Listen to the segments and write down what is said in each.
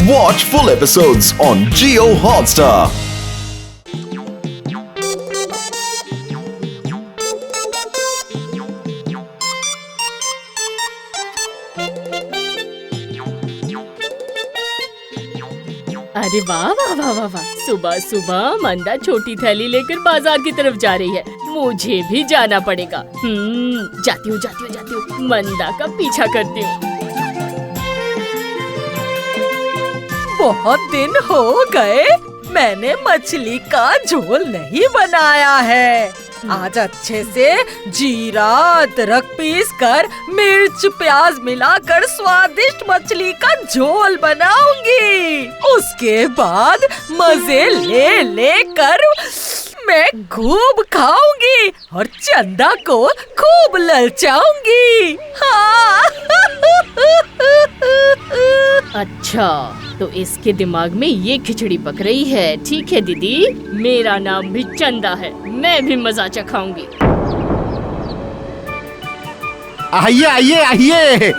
Watch full episodes on Jio Hotstar. अरे वाह वाह वाह वाह वाह, सुबह सुबह मंदा छोटी थैली लेकर बाजार की तरफ जा रही है। मुझे भी जाना पड़ेगा। जाती हूँ मंदा का पीछा करती हूँ। बहुत दिन हो गए मैंने मछली का झोल नहीं बनाया है। आज अच्छे से जीरा अदरक पीस कर मिर्च प्याज मिलाकर स्वादिष्ट मछली का झोल बनाऊंगी। उसके बाद मजे ले लेकर मैं खूब खाऊंगी और चंदा को खूब ललचाऊंगी। हाँ। अच्छा, तो इसके दिमाग में ये खिचड़ी पक रही है। ठीक है दीदी, मेरा नाम भी चंदा है, मैं भी मजा चखाऊंगी। आइए आइए आइए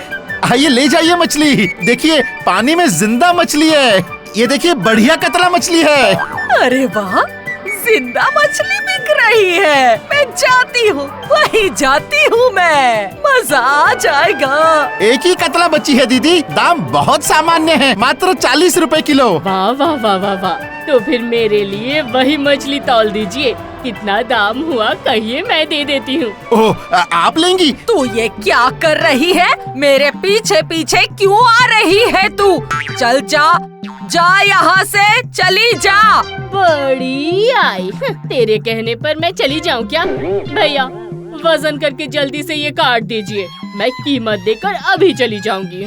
आइए, ले जाइए मछली। देखिए पानी में जिंदा मछली है। ये देखिए बढ़िया कतला मछली है। अरे वाह, जिंदा मछली बिक रही है। मैं जाती हूँ, वहीं जाती हूँ मैं। मजा आ जाएगा। एक ही कतला बची है दीदी, दाम बहुत सामान्य है, मात्र 40 रुपए किलो। वाह वाह वाह वाह वाह, तो फिर मेरे लिए वही मछली तौल दीजिए। कितना दाम हुआ कहिए, मैं दे देती हूँ। ओह, आप लेंगी? तू ये क्या कर रही है? मेरे पीछे पीछे क्यों आ रही है तू? चल जा, जा यहाँ से, चली जा। बड़ी आई, तेरे कहने पर मैं चली जाऊँ क्या? भैया वजन करके जल्दी से ये काट दीजिए, मैं कीमत देकर अभी चली जाऊंगी।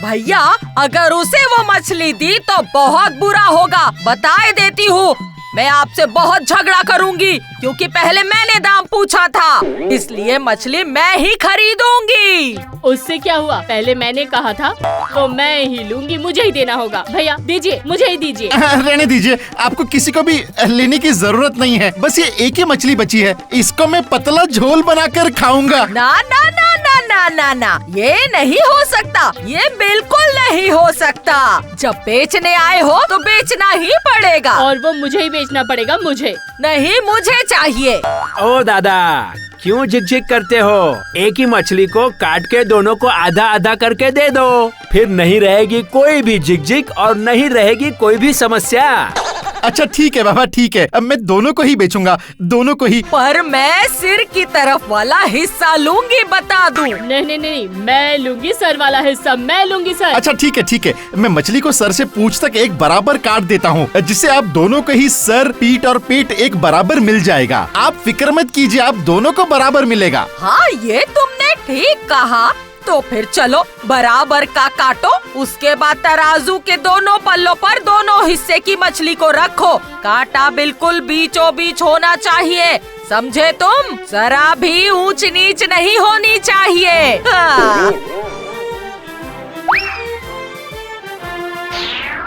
भैया, अगर उसे वो मछली दी तो बहुत बुरा होगा, बताए देती हूँ। मैं आपसे बहुत झगड़ा करूंगी क्योंकि पहले मैंने दाम पूछा था, इसलिए मछली मैं ही खरीदूंगी। उससे क्या हुआ, पहले मैंने कहा था तो मैं ही लूंगी, मुझे ही देना होगा। भैया दीजिए, मुझे ही दीजिए। रहने दीजिए, आपको किसी को भी लेने की जरूरत नहीं है। बस ये एक ही मछली बची है, इसको मैं पतला झोल बनाकर खाऊंगा। ना ना ना ना ना ना ना, ये नहीं हो सकता, ये बिल्कुल नहीं हो सकता। जब बेचने आए हो तो बेचना ही पड़ेगा। और वो मुझे ही बेचना पड़ेगा, मुझे नहीं, मुझे चाहिए। ओ दादा, क्यों झिक करते हो? एक ही मछली को काट के दोनों को आधा आधा करके दे दो, फिर नहीं रहेगी कोई भी झिक और नहीं रहेगी कोई भी समस्या। अच्छा ठीक है बाबा, ठीक है, अब मैं दोनों को ही बेचूंगा, दोनों को ही। पर मैं सिर की तरफ वाला हिस्सा लूंगी, बता दूं। नहीं नहीं नहीं, मैं लूंगी सर वाला हिस्सा, मैं लूंगी सर। अच्छा ठीक है, मैं मछली को सर से पूंछ तक एक बराबर काट देता हूँ, जिससे आप दोनों को ही सर, पीठ और पेट एक बराबर मिल जाएगा। आप फिक्र मत कीजिए, आप दोनों को बराबर मिलेगा। हाँ, ये तुमने ठीक कहा। तो फिर चलो बराबर का काटो, उसके बाद तराजू के दोनों पल्लों पर दोनों हिस्से की मछली को रखो। काटा बिल्कुल बीचों बीच होना चाहिए, समझे तुम? जरा भी ऊंच नीच नहीं होनी चाहिए। हाँ।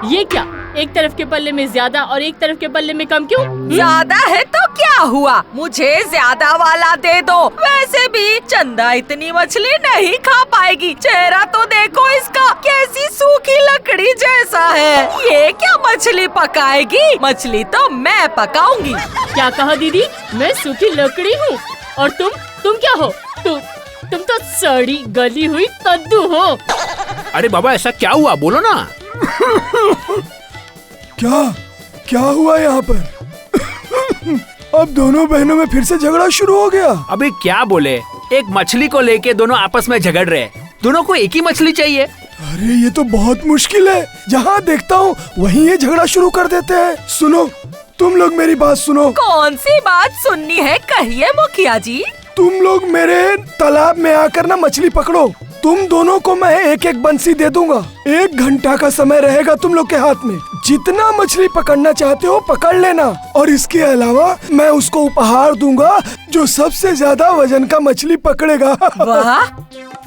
ये क्या, एक तरफ के पल्ले में ज्यादा और एक तरफ के पल्ले में कम क्यों? ज्यादा है तो क्या हुआ, मुझे ज्यादा वाला दे दो। वैसे भी चंदा इतनी मछली नहीं खा पाएगी। चेहरा तो देखो इसका, कैसी सूखी लकड़ी जैसा है। ये क्या मछली पकाएगी? मछली तो मैं पकाऊंगी। क्या कहा दीदी? मैं सूखी लकड़ी हूँ और तुम क्या हो? तुम तो सड़ी गली हुई कद्दू हो। अरे बाबा, ऐसा क्या हुआ, बोलो ना। क्या हुआ यहाँ पर? अब दोनों बहनों में फिर से झगड़ा शुरू हो गया। अभी क्या बोले, एक मछली को लेके दोनों आपस में झगड़ रहे। दोनों को एक ही मछली चाहिए। अरे ये तो बहुत मुश्किल है, जहाँ देखता हूँ वहीं ये झगड़ा शुरू कर देते हैं। सुनो, तुम लोग मेरी बात सुनो। कौन सी बात सुननी है, कहिए मुखिया जी। तुम लोग मेरे तालाब में आकर ना मछली पकड़ो। तुम दोनों को मैं एक एक बंसी दे दूंगा। 1 घंटा का समय रहेगा तुम लोग के हाथ में। जितना मछली पकड़ना चाहते हो पकड़ लेना, और इसके अलावा मैं उसको उपहार दूंगा जो सबसे ज्यादा वजन का मछली पकड़ेगा। वाह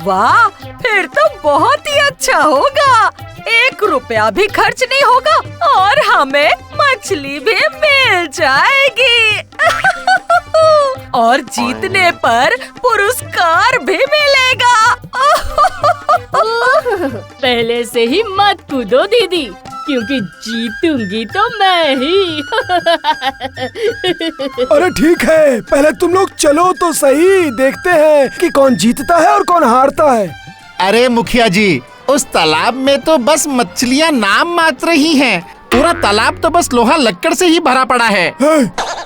वाह, फिर तो बहुत ही अच्छा होगा। 1 रुपया भी खर्च नहीं होगा और हमें मछली भी मिल जाएगी। और जीतने पर पुरस्कार भी मिलेगा। पहले से ही मत कूदो दीदी, क्योंकि जीतूंगी तो मैं ही। अरे ठीक है, पहले तुम लोग चलो तो सही, देखते हैं कि कौन जीतता है और कौन हारता है। अरे मुखिया जी, उस तालाब में तो बस मछलियाँ नाम मात्र ही हैं। पूरा तालाब तो बस लोहा लक्कड़ से ही भरा पड़ा है।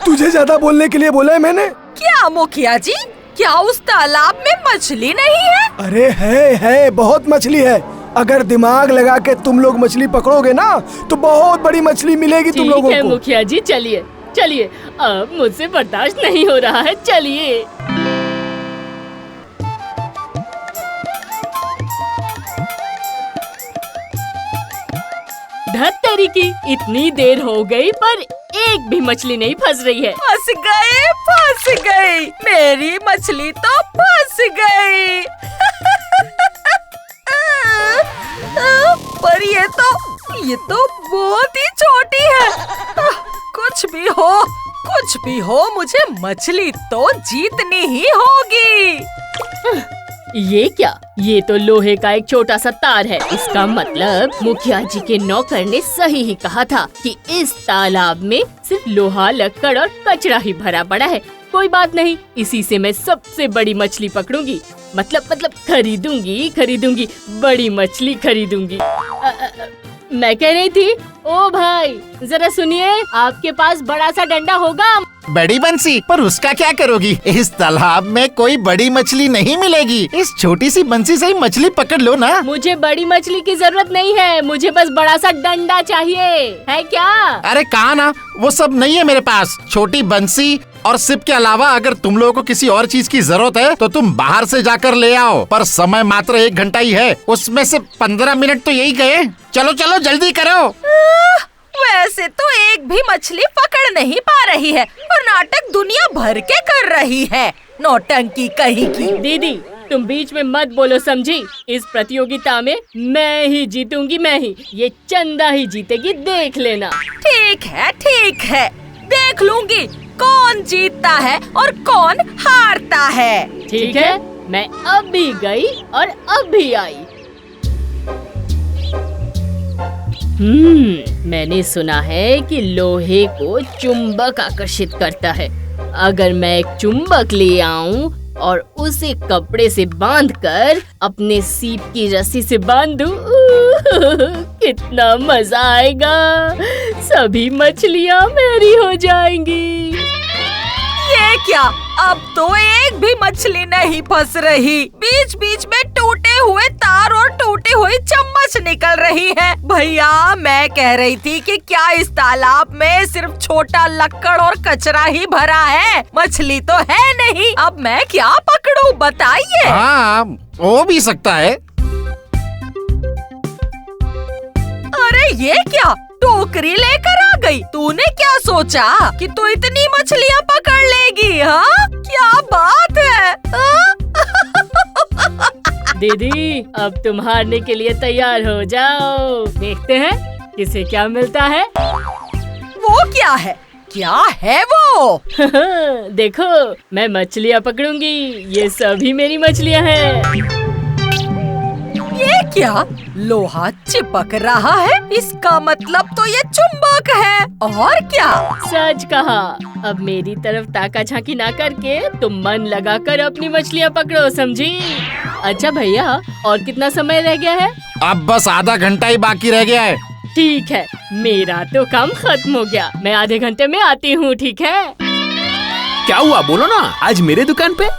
तुझे ज्यादा बोलने के लिए बोला है मैंने? क्या मुखिया जी, क्या उस तालाब में मछली नहीं है? अरे है, बहुत मछली है। अगर दिमाग लगा के तुम लोग मछली पकड़ोगे ना तो बहुत बड़ी मछली मिलेगी तुम लोगों ठीक है को। मुखिया जी, चलिए चलिए, अब मुझसे बर्दाश्त नहीं हो रहा है, चलिए। धत्तेरी की, इतनी देर हो गई पर एक भी मछली नहीं फंस रही है। फंस गई, मेरी मछली तो फंस गई। पर ये तो बहुत ही छोटी है। कुछ भी हो, मुझे मछली तो जीतनी ही होगी। ये क्या? ये तो लोहे का एक छोटा सा तार है। इसका मतलब मुखिया जी के नौकर ने सही ही कहा था कि इस तालाब में सिर्फ लोहा, लक्कड़ और कचरा ही भरा पड़ा है। कोई बात नहीं, इसी से मैं सबसे बड़ी मछली पकड़ूंगी। मतलब खरीदूंगी, बड़ी मछली खरीदूंगी। मैं कह रही थी, ओ भाई जरा सुनिए, आपके पास बड़ा सा डंडा होगा? बड़ी बंसी? पर उसका क्या करोगी? इस तालाब में कोई बड़ी मछली नहीं मिलेगी। इस छोटी सी बंसी से ही मछली पकड़ लो ना। मुझे बड़ी मछली की जरूरत नहीं है, मुझे बस बड़ा सा डंडा चाहिए, है क्या? अरे कहा ना, वो सब नहीं है मेरे पास। छोटी बंसी और सिप के अलावा अगर तुम लोगों को किसी और चीज की जरूरत है तो तुम बाहर से जाकर ले आओ। पर समय मात्र 1 घंटा ही है, उसमें से 15 मिनट तो यही गए। चलो जल्दी करो। वैसे तो एक भी मछली पकड़ नहीं पा रही है और नाटक दुनिया भर के कर रही है। नौटंकी कहीं की। दीदी तुम बीच में मत बोलो, समझी? इस प्रतियोगिता में मैं ही जीतूंगी, मैं ही। ये चंदा ही जीतेगी, देख लेना। ठीक है, देख लूंगी कौन जीतता है और कौन हारता है। ठीक है, मैं अब भी गई और अब भी आई। मैंने सुना है कि लोहे को चुंबक आकर्षित करता है। अगर मैं एक चुंबक ले आऊं और उसे कपड़े से बांधकर अपने सीप की रस्सी से बांध दूं, कितना मजा आएगा। सभी मछलियां मेरी हो जाएंगी। ये क्या, अब तो एक भी मछली नहीं फंस रही। बीच बीच में टूटे हुए तार और टूटी हुई चम्मच निकल रही है। भैया मैं कह रही थी कि क्या इस तालाब में सिर्फ छोटा लक्कड़ और कचरा ही भरा है? मछली तो है नहीं। अब मैं क्या पकड़ूं, बताइए। हाँ, हो भी सकता है। अरे ये क्या, टोकरी लेकर आ गई? तूने क्या सोचा कि तू इतनी मछलियाँ पकड़ लेगी? हाँ, क्या बात है। दीदी अब तुम हारने के लिए तैयार हो जाओ। देखते हैं किसे क्या मिलता है। वो क्या है? क्या है वो? देखो, मैं मछलियाँ पकड़ूंगी। ये सभी मेरी मछलियाँ हैं। ये क्या, लोहा चिपक रहा है? इसका मतलब तो ये चुंबक है। और क्या? सच कहा। अब मेरी तरफ ताका झांकी ना करके तुम मन लगाकर अपनी मछलियाँ पकड़ो, समझी? अच्छा भैया, और कितना समय रह गया है? अब बस आधा घंटा ही बाकी रह गया है। ठीक है, मेरा तो काम खत्म हो गया। मैं आधे घंटे में आती हूँ, ठीक है? क्या हुआ, बोलो ना। आज मेरे दुकान पे?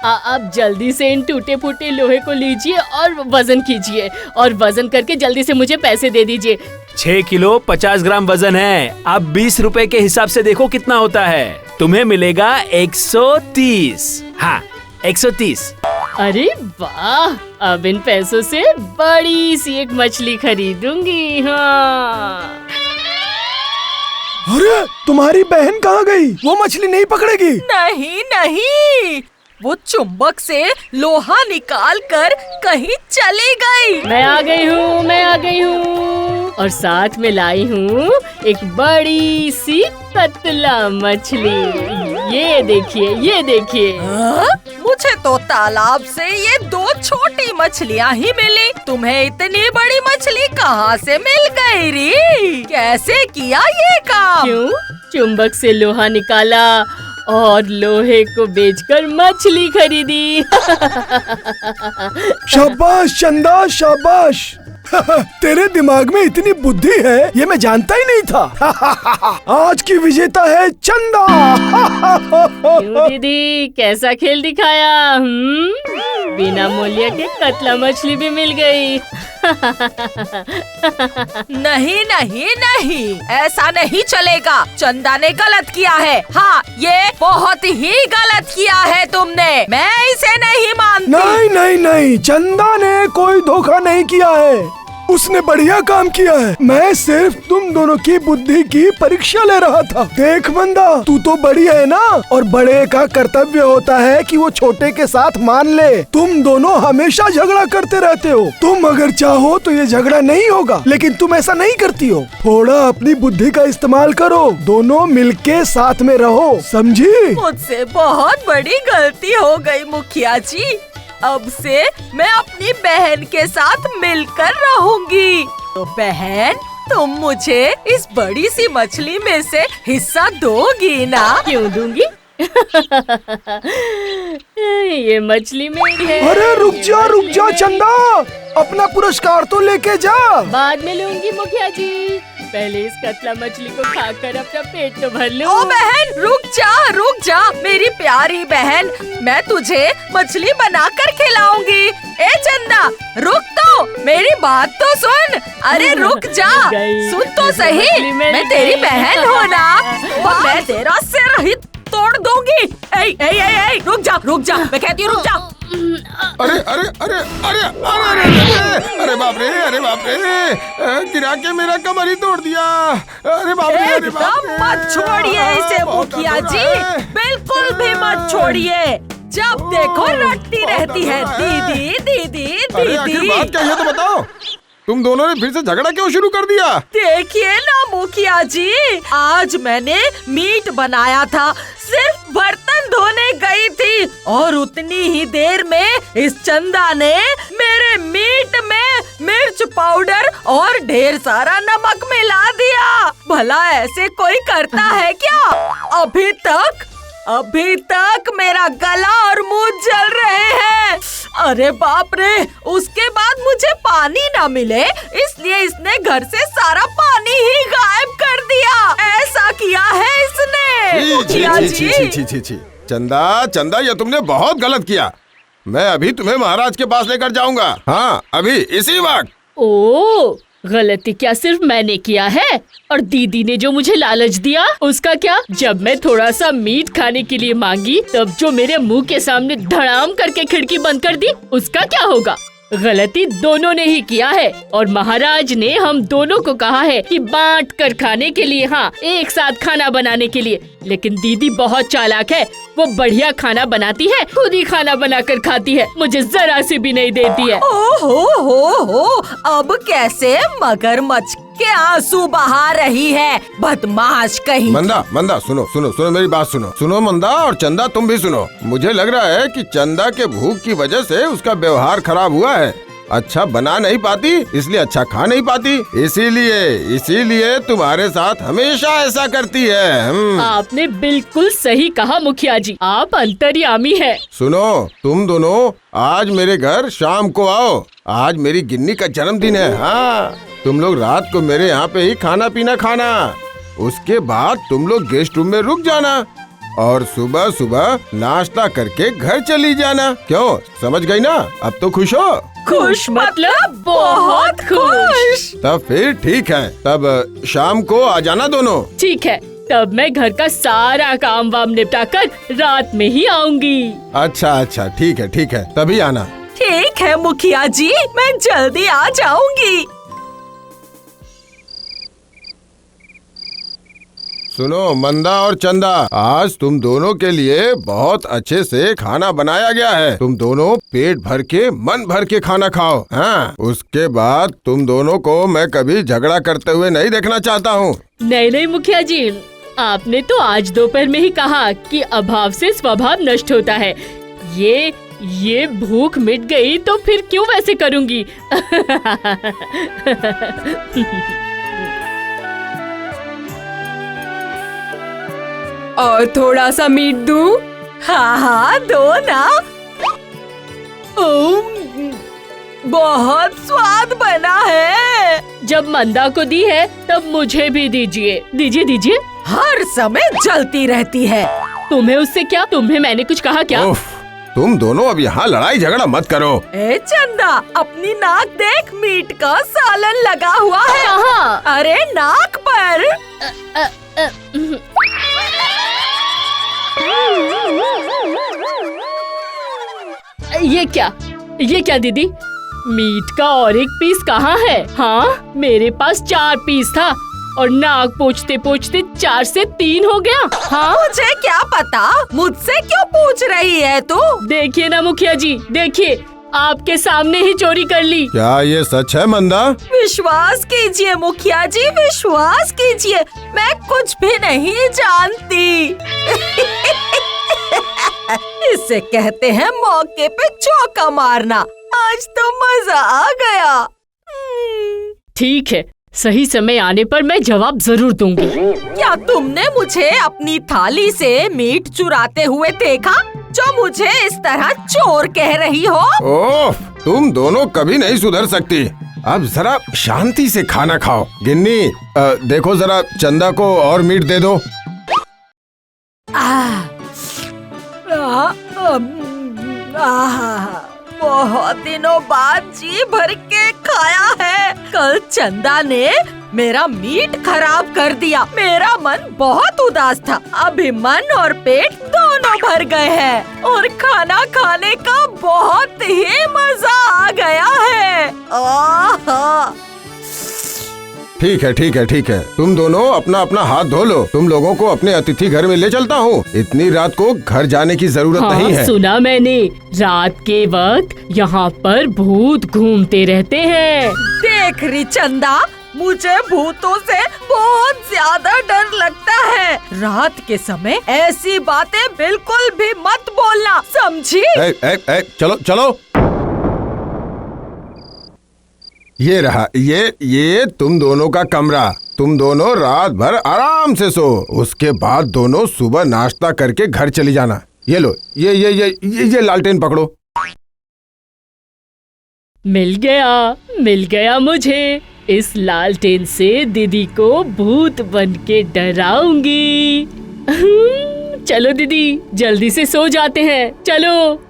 आप जल्दी से इन टूटे फूटे लोहे को लीजिए और वजन कीजिए, और वजन करके जल्दी से मुझे पैसे दे दीजिए। 6 किलो 50 ग्राम वजन है। अब 20 रुपए के हिसाब से देखो कितना होता है। तुम्हें मिलेगा 130। हाँ, 130। अरे वाह, अब इन पैसों से बड़ी सी एक मछली खरीदूंगी। हाँ। अरे तुम्हारी बहन कहाँ गई? वो मछली नहीं पकड़ेगी। नहीं, वो चुंबक से लोहा निकाल कर कहीं चली गई। मैं आ गई हूँ और साथ में लाई हूँ एक बड़ी सी कतला मछली। ये देखिए। हाँ? मुझे तो तालाब से ये 2 छोटी मछलियाँ ही मिली। तुम्हें इतनी बड़ी मछली कहाँ से मिल गई री? कैसे किया ये काम? क्यों? चुंबक से लोहा निकाला और लोहे को बेचकर मछली खरीदी। शाबाश चंदा, शाबाश। तेरे दिमाग में इतनी बुद्धि है, ये मैं जानता ही नहीं था। आज की विजेता है चंदा। क्यों दीदी, कैसा खेल दिखाया? बिना मूल्य के कतला मछली भी मिल गई। नहीं नहीं नहीं, ऐसा नहीं चलेगा। चंदा ने गलत किया है। हाँ, ये बहुत ही गलत किया है तुमने। मैं इसे नहीं मानती। नहीं नहीं नहीं, चंदा ने कोई धोखा नहीं किया है। उसने बढ़िया काम किया है। मैं सिर्फ तुम दोनों की बुद्धि की परीक्षा ले रहा था। देख मंदा, तू तो बड़ी है ना, और बड़े का कर्तव्य होता है कि वो छोटे के साथ मान ले। तुम दोनों हमेशा झगड़ा करते रहते हो। तुम अगर चाहो तो ये झगड़ा नहीं होगा, लेकिन तुम ऐसा नहीं करती हो। थोड़ा अपनी बुद्धि का इस्तेमाल करो, दोनों मिलके साथ में रहो, समझी? मुझसे बहुत बड़ी गलती हो गई मुखिया जी। अब से मैं अपनी बहन के साथ मिलकर रहूंगी। तो बहन, तुम मुझे इस बड़ी सी मछली में से हिस्सा दोगी ना? क्यों दूंगी? ये मछली मेरी है। अरे रुक जा चंदा, अपना पुरस्कार तो लेके जा। बाद में लूंगी मुखिया जी, पहले इस कतला मछली को खाकर अपना पेट तो भर लूं। ओ बहन, रुक जा मेरी प्यारी बहन, मैं तुझे मछली बनाकर खिलाऊंगी। ए चंदा, रुक तो, मेरी बात तो सुन। अरे रुक जा, सुन तो सही, मैं तेरी बहन हूँ ना, मैं तेरा सिर ही तोड़ दूंगी। रुक जा, मैं कहती हूँ रुक जा। अरे अरे अरे अरे अरे अरे अरे बाप रे, अरे बाप रे, गिरा के मेरा कमर ही तोड़ दिया। अरे बाप रे, अरे बाप रे। मत छोड़िए इसे मुखिया जी, बिल्कुल भी मत छोड़िए। जब देखो रटती रहती है दीदी दीदी अरे आखिर दीदी। बात क्या है तो बताओ, तुम दोनों ने फिर से झगड़ा क्यों शुरू कर दिया? देखिए ना मुखिया जी, आज मैंने मीट बनाया था, सिर्फ बर्तन धोने गई थी और उतनी ही देर में इस चंदा ने मेरे मीट में मिर्च पाउडर और ढेर सारा नमक मिला दिया। भला ऐसे कोई करता है क्या? अभी तक मेरा गला और मुंह जल रहे हैं। अरे बाप रे, उसके बाद मुझे पानी ना मिले इसलिए इसने घर से सारा पानी ही गायब कर दिया। ऐसा किया है इसने। मुखिया जी, चंदा, ये तुमने बहुत गलत किया। मैं अभी तुम्हें महाराज के पास लेकर जाऊंगा। हाँ, अभी इसी वक्त। ओ, गलती क्या सिर्फ मैंने किया है? और दीदी ने जो मुझे लालच दिया उसका क्या? जब मैं थोड़ा सा मीट खाने के लिए मांगी तब जो मेरे मुंह के सामने धड़ाम करके खिड़की बंद कर दी, उसका क्या होगा? गलती दोनों ने ही किया है और महाराज ने हम दोनों को कहा है कि बांट कर खाने के लिए, हाँ, एक साथ खाना बनाने के लिए। लेकिन दीदी बहुत चालाक है, वो बढ़िया खाना बनाती है, खुद ही खाना बनाकर खाती है, मुझे जरा सी भी नहीं देती है। हो, अब कैसे मगरमच्छ के आंसू बहा रही है, बदमाश कहीं। मंदा सुनो मेरी बात सुनो मंदा, और चंदा तुम भी सुनो। मुझे लग रहा है कि चंदा के भूख की वजह से उसका व्यवहार खराब हुआ है। अच्छा बना नहीं पाती इसलिए अच्छा खा नहीं पाती, इसीलिए तुम्हारे साथ हमेशा ऐसा करती है। आपने बिल्कुल सही कहा मुखिया जी, आप अंतर्यामी है। सुनो, तुम दोनों आज मेरे घर शाम को आओ। आज मेरी गिन्नी का जन्मदिन है। हाँ, तुम लोग रात को मेरे यहाँ पे ही खाना पीना खाना, उसके बाद तुम लोग गेस्ट रूम में रुक जाना और सुबह सुबह नाश्ता करके घर चली जाना। क्यों, समझ गई ना? अब तो खुश हो? खुश मतलब बहुत खुश। तब फिर ठीक है, तब शाम को आ जाना दोनों। ठीक है, तब मैं घर का सारा काम वाम निपटा कर रात में ही आऊंगी। अच्छा ठीक है, तभी आना। ठीक है मुखिया जी, मैं जल्दी आ जाऊंगी। सुनो मंदा और चंदा, आज तुम दोनों के लिए बहुत अच्छे से खाना बनाया गया है। तुम दोनों पेट भर के मन भर के खाना खाओ। हाँ, उसके बाद तुम दोनों को मैं कभी झगड़ा करते हुए नहीं देखना चाहता हूँ। नहीं मुखिया जी, आपने तो आज दोपहर में ही कहा कि अभाव से स्वभाव नष्ट होता है। ये भूख मिट गई तो फिर क्यों वैसे करूंगी? और थोड़ा सा मीट दूं? हाँ हाँ दो ना। बहुत स्वाद बना है। जब मंदा को दी है तब मुझे भी दीजिए। दीजिए। हर समय जलती रहती है। तुम्हें उससे क्या? तुम्हें मैंने कुछ कहा क्या? उफ, तुम दोनों अब यहाँ लड़ाई झगड़ा मत करो। ए चंदा, अपनी नाक देख, मीट का सालन लगा हुआ है। कहाँ? अरे नाक पर। ये क्या दीदी? मीट का और एक पीस कहाँ है? हाँ, मेरे पास 4 पीस था और नाक पोंछते पोंछते 4 से 3 हो गया। हाँ, मुझे क्या पता, मुझसे क्यों पूछ रही है तू? देखिए ना मुखिया जी, देखिए, आपके सामने ही चोरी कर ली। क्या ये सच है मंदा? विश्वास कीजिए मुखिया जी, विश्वास कीजिए, मैं कुछ भी नहीं जानती। इसे कहते हैं मौके पे चौका मारना। आज तो मजा आ गया। ठीक है, सही समय आने पर मैं जवाब जरूर दूंगी। क्या तुमने मुझे अपनी थाली से मीट चुराते हुए देखा, जो मुझे इस तरह चोर कह रही हो? ओह, तुम दोनों कभी नहीं सुधर सकती। अब जरा शांति से खाना खाओ। गिन्नी, देखो जरा चंदा को और मीट दे दो। बहुत दिनों बाद जी भर के खाया है। कल चंदा ने मेरा मीट खराब कर दिया। मेरा मन बहुत उदास था। अभी मन और पेट दोनों भर गए हैं और खाना खाने का बहुत ही मजा आ गया है। आहा। ठीक है। तुम दोनों अपना अपना हाथ धो लो। तुम लोगों को अपने अतिथि घर में ले चलता हूँ। इतनी रात को घर जाने की जरूरत नहीं है। सुना मैंने, रात के वक्त यहाँ पर भूत घूमते रहते हैं। देख रही चंदा, मुझे भूतों से बहुत ज्यादा डर लगता है। रात के समय ऐसी बातें बिल्कुल भी मत बोलना, समझी? चलो। ये रहा, ये तुम दोनों का कमरा। तुम दोनों रात भर आराम से सो। उसके बाद दोनों सुबह नाश्ता करके घर चली जाना। ये लो, ये लालटेन पकड़ो। मिल गया मुझे। इस लालटेन से दीदी को भूत बन के डराऊंगी। चलो दीदी, जल्दी से सो जाते हैं। चलो।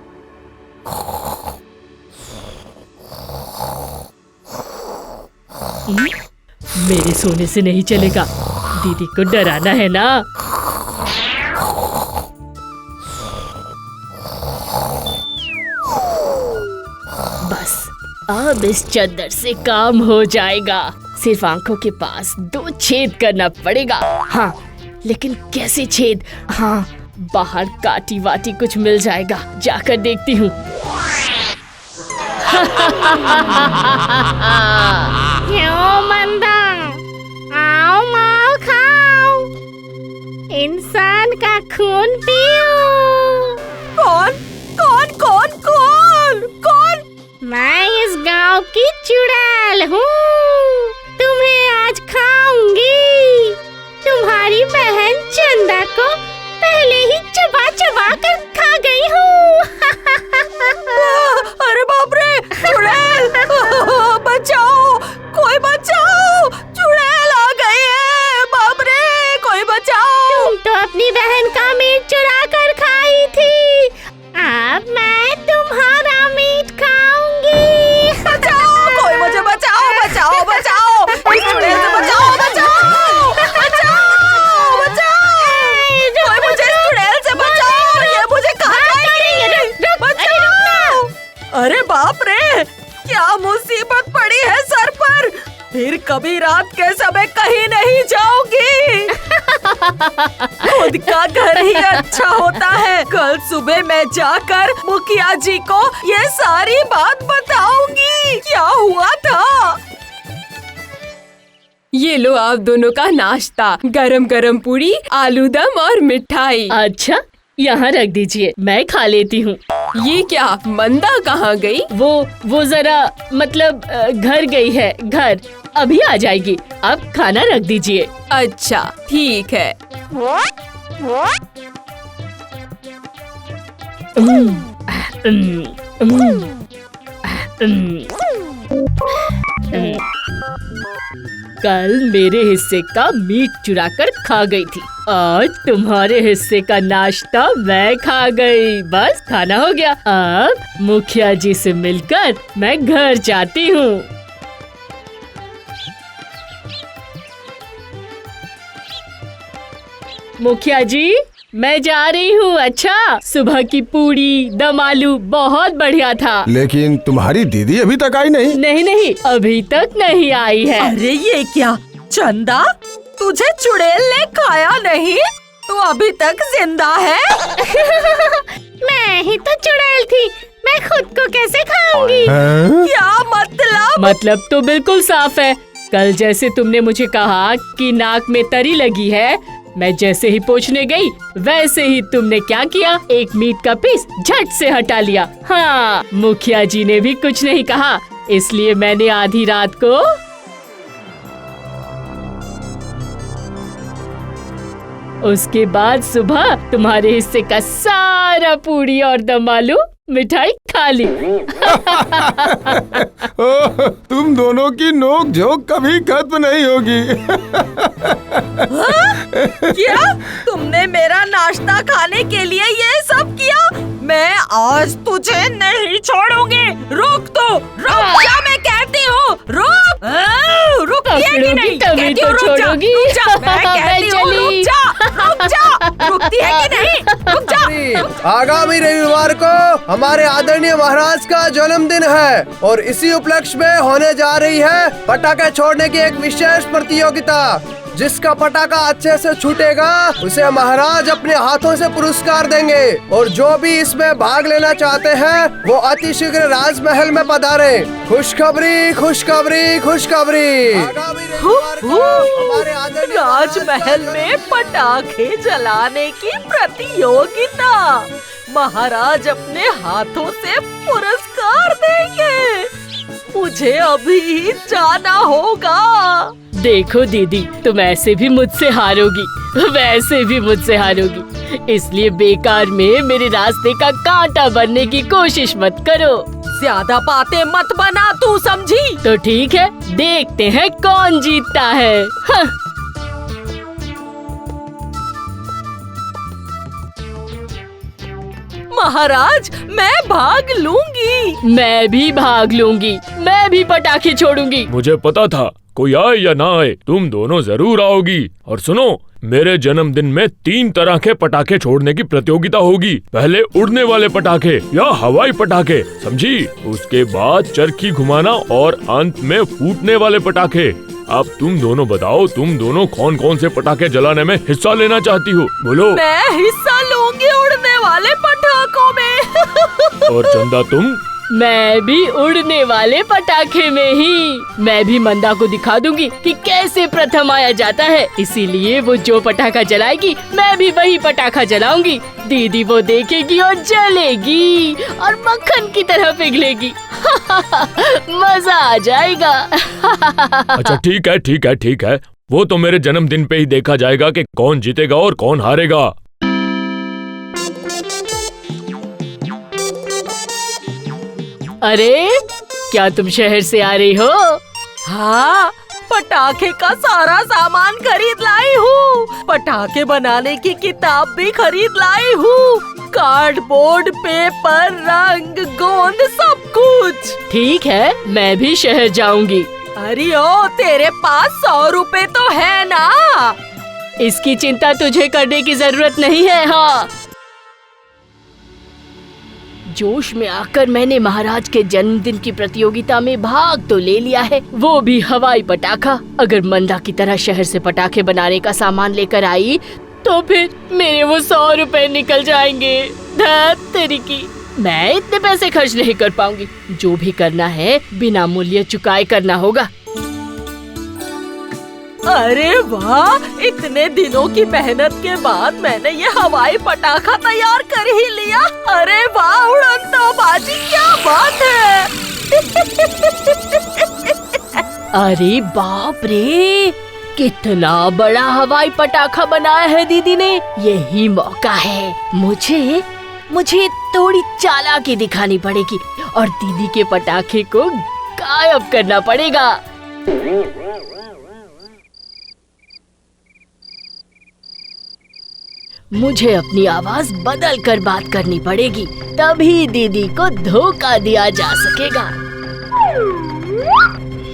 मेरे सोने से नहीं चलेगा, दीदी को डराना है ना। बस अब इस चादर से काम हो जाएगा। सिर्फ आंखों के पास 2 छेद करना पड़ेगा। हाँ, लेकिन कैसे छेद? हाँ, बाहर काटी वाटी कुछ मिल जाएगा, जाकर देखती हूँ। क्यों मंदा, आओ माओ खाओ, इंसान का खून पियो। कौन? मैं इस गांव की चुड़ैल हूँ। तुम्हें आज खाऊंगी। तुम्हारी बहन चंदा को पहले ही चबा कर खा गई हूँ। अरे बाप रे, चुड़ैल! बचाओ, कोई बचाओ! चुड़ैल आ गई है। बाप रे, कोई बचाओ! तुम तो अपनी बहन का मीट चुरा कर खाई थी। अब मैं तुम्हारा मीट खाऊंगी। बचाओ, कोई मुझे बचाओ! इस चुड़ैल से बचाओ! कोई मुझे इस चुड़ैल से बचाओ! ये मुझे खा जाएगी। बचाओ! अरे बाप रे, क्या मुसीबत पड़ी है सर पर। फिर कभी रात के समय कहीं नहीं जाऊंगी। खुद का घर ही अच्छा होता है। कल सुबह मैं जाकर मुखिया जी को ये सारी बात बताऊंगी, क्या हुआ था। ये लो आप दोनों का नाश्ता, गरम पूरी, आलू दम और मिठाई। अच्छा, यहाँ रख दीजिए, मैं खा लेती हूँ। ये क्या, मंदा कहाँ गई? वो जरा मतलब घर गई है, घर अभी आ जाएगी। अब खाना रख दीजिए। अच्छा ठीक है। कल मेरे हिस्से का मीट चुराकर खा गई थी, आज तुम्हारे हिस्से का नाश्ता मैं खा गई। बस खाना हो गया। अब मुखिया जी से मिलकर मैं घर जाती हूँ। मुखिया जी, मैं जा रही हूँ। अच्छा, सुबह की पूड़ी दम आलू बहुत बढ़िया था। लेकिन तुम्हारी दीदी अभी तक आई नहीं। नहीं, अभी तक नहीं आई है। अरे ये क्या चंदा, तुझे चुड़ैल ने खाया नहीं? तू अभी तक जिंदा है? मैं ही तो चुड़ैल थी, मैं खुद को कैसे खाऊंगी? क्या मतलब तो बिल्कुल साफ है। कल जैसे तुमने मुझे कहा कि नाक में तरी लगी है, मैं जैसे ही पोंछने गई वैसे ही तुमने क्या किया, एक मीट का पीस झट से हटा लिया। हाँ, मुखिया जी ने भी कुछ नहीं कहा, इसलिए मैंने आधी रात को उसके बाद सुबह तुम्हारे हिस्से का सारा पूड़ी और दम आलू मिठाई खा ली। तुम दोनों की नोक झोंक कभी खत्म नहीं होगी। क्या तुमने मेरा नाश्ता खाने के लिए ये सब किया? मैं आज तुझे नहीं छोड़ूंगी। रुक जा, मैं कहती हूँ रुक। रुकती है कि नहीं? कहती हूँ रुक जा, मैं कहती हूँ रुक जा, रुकती है कि नहीं? रुक जा। आगामी रविवार को हमारे आदरणीय महाराज का जन्मदिन है और इसी उपलक्ष्य में होने जा रही है पटाखे छोड़ने की एक विशेष प्रतियोगिता। जिसका पटाखा अच्छे से छूटेगा उसे महाराज अपने हाथों से पुरस्कार देंगे और जो भी इसमें भाग लेना चाहते हैं वो अतिशीघ्र राजमहल में पधारे। खुशखबरी, खुशखबरी, खुशखबरी। राजमहल में पटाखे जलाने की प्रतियोगिता, महाराज अपने हाथों से पुरस्कार देंगे। मुझे अभी ही जाना होगा। देखो दीदी, तुम ऐसे भी मुझसे हारोगी, वैसे भी मुझसे हारोगी, इसलिए बेकार में मेरे रास्ते का कांटा बनने की कोशिश मत करो। ज्यादा बातें मत बना, तू समझी? तो ठीक है, देखते हैं कौन जीतता है। हाँ। महाराज, मैं भाग लूंगी। मैं भी भाग लूंगी, मैं भी पटाखे छोड़ूंगी। मुझे पता था कोई आए या ना आए तुम दोनों जरूर आओगी। और सुनो, मेरे जन्मदिन में 3 तरह के पटाखे छोड़ने की प्रतियोगिता होगी। पहले उड़ने वाले पटाखे या हवाई पटाखे, समझी? उसके बाद चरखी घुमाना और अंत में फूटने वाले पटाखे। अब तुम दोनों बताओ, तुम दोनों कौन कौन से पटाखे जलाने में हिस्सा लेना चाहती हो? बोलो। मैं हिस्सा लूंगी उड़ने वाले पटाखों में। और चंदा तुम? मैं भी उड़ने वाले पटाखे में ही। मैं भी मंदा को दिखा दूंगी कि कैसे प्रथम आया जाता है, इसीलिए वो जो पटाखा जलाएगी मैं भी वही पटाखा जलाऊंगी। दीदी वो देखेगी और जलेगी और मक्खन की तरह पिघलेगी। मजा आ जाएगा। अच्छा ठीक है, वो तो मेरे जन्मदिन पे ही देखा जाएगा कि कौन जीतेगा और कौन हारेगा। अरे, क्या तुम शहर से आ रही हो? हाँ, पटाखे का सारा सामान खरीद लाई हूँ। पटाखे बनाने की किताब भी खरीद लाई हूँ। कार्डबोर्ड, पेपर, रंग, गोंद, सब कुछ। ठीक है, मैं भी शहर जाऊंगी। अरे ओ, तेरे पास 100 रुपए तो है ना? इसकी चिंता तुझे करने की जरूरत नहीं है। हाँ, जोश में आकर मैंने महाराज के जन्मदिन की प्रतियोगिता में भाग तो ले लिया है, वो भी हवाई पटाखा। अगर मंदा की तरह शहर से पटाखे बनाने का सामान लेकर आई तो फिर मेरे वो 100 रुपए निकल जाएंगे। धत तेरी की, मैं इतने पैसे खर्च नहीं कर पाऊंगी। जो भी करना है बिना मूल्य चुकाए करना होगा। अरे वाह, इतने दिनों की मेहनत के बाद मैंने ये हवाई पटाखा तैयार कर ही लिया। अरे वाह उड़नतो बाजी, क्या बात है। अरे बाप रे, कितना बड़ा हवाई पटाखा बनाया है दीदी ने। यही मौका है, मुझे थोड़ी चालाकी दिखानी पड़ेगी और दीदी के पटाखे को गायब करना पड़ेगा। मुझे अपनी आवाज बदल कर बात करनी पड़ेगी, तभी दीदी को धोखा दिया जा सकेगा।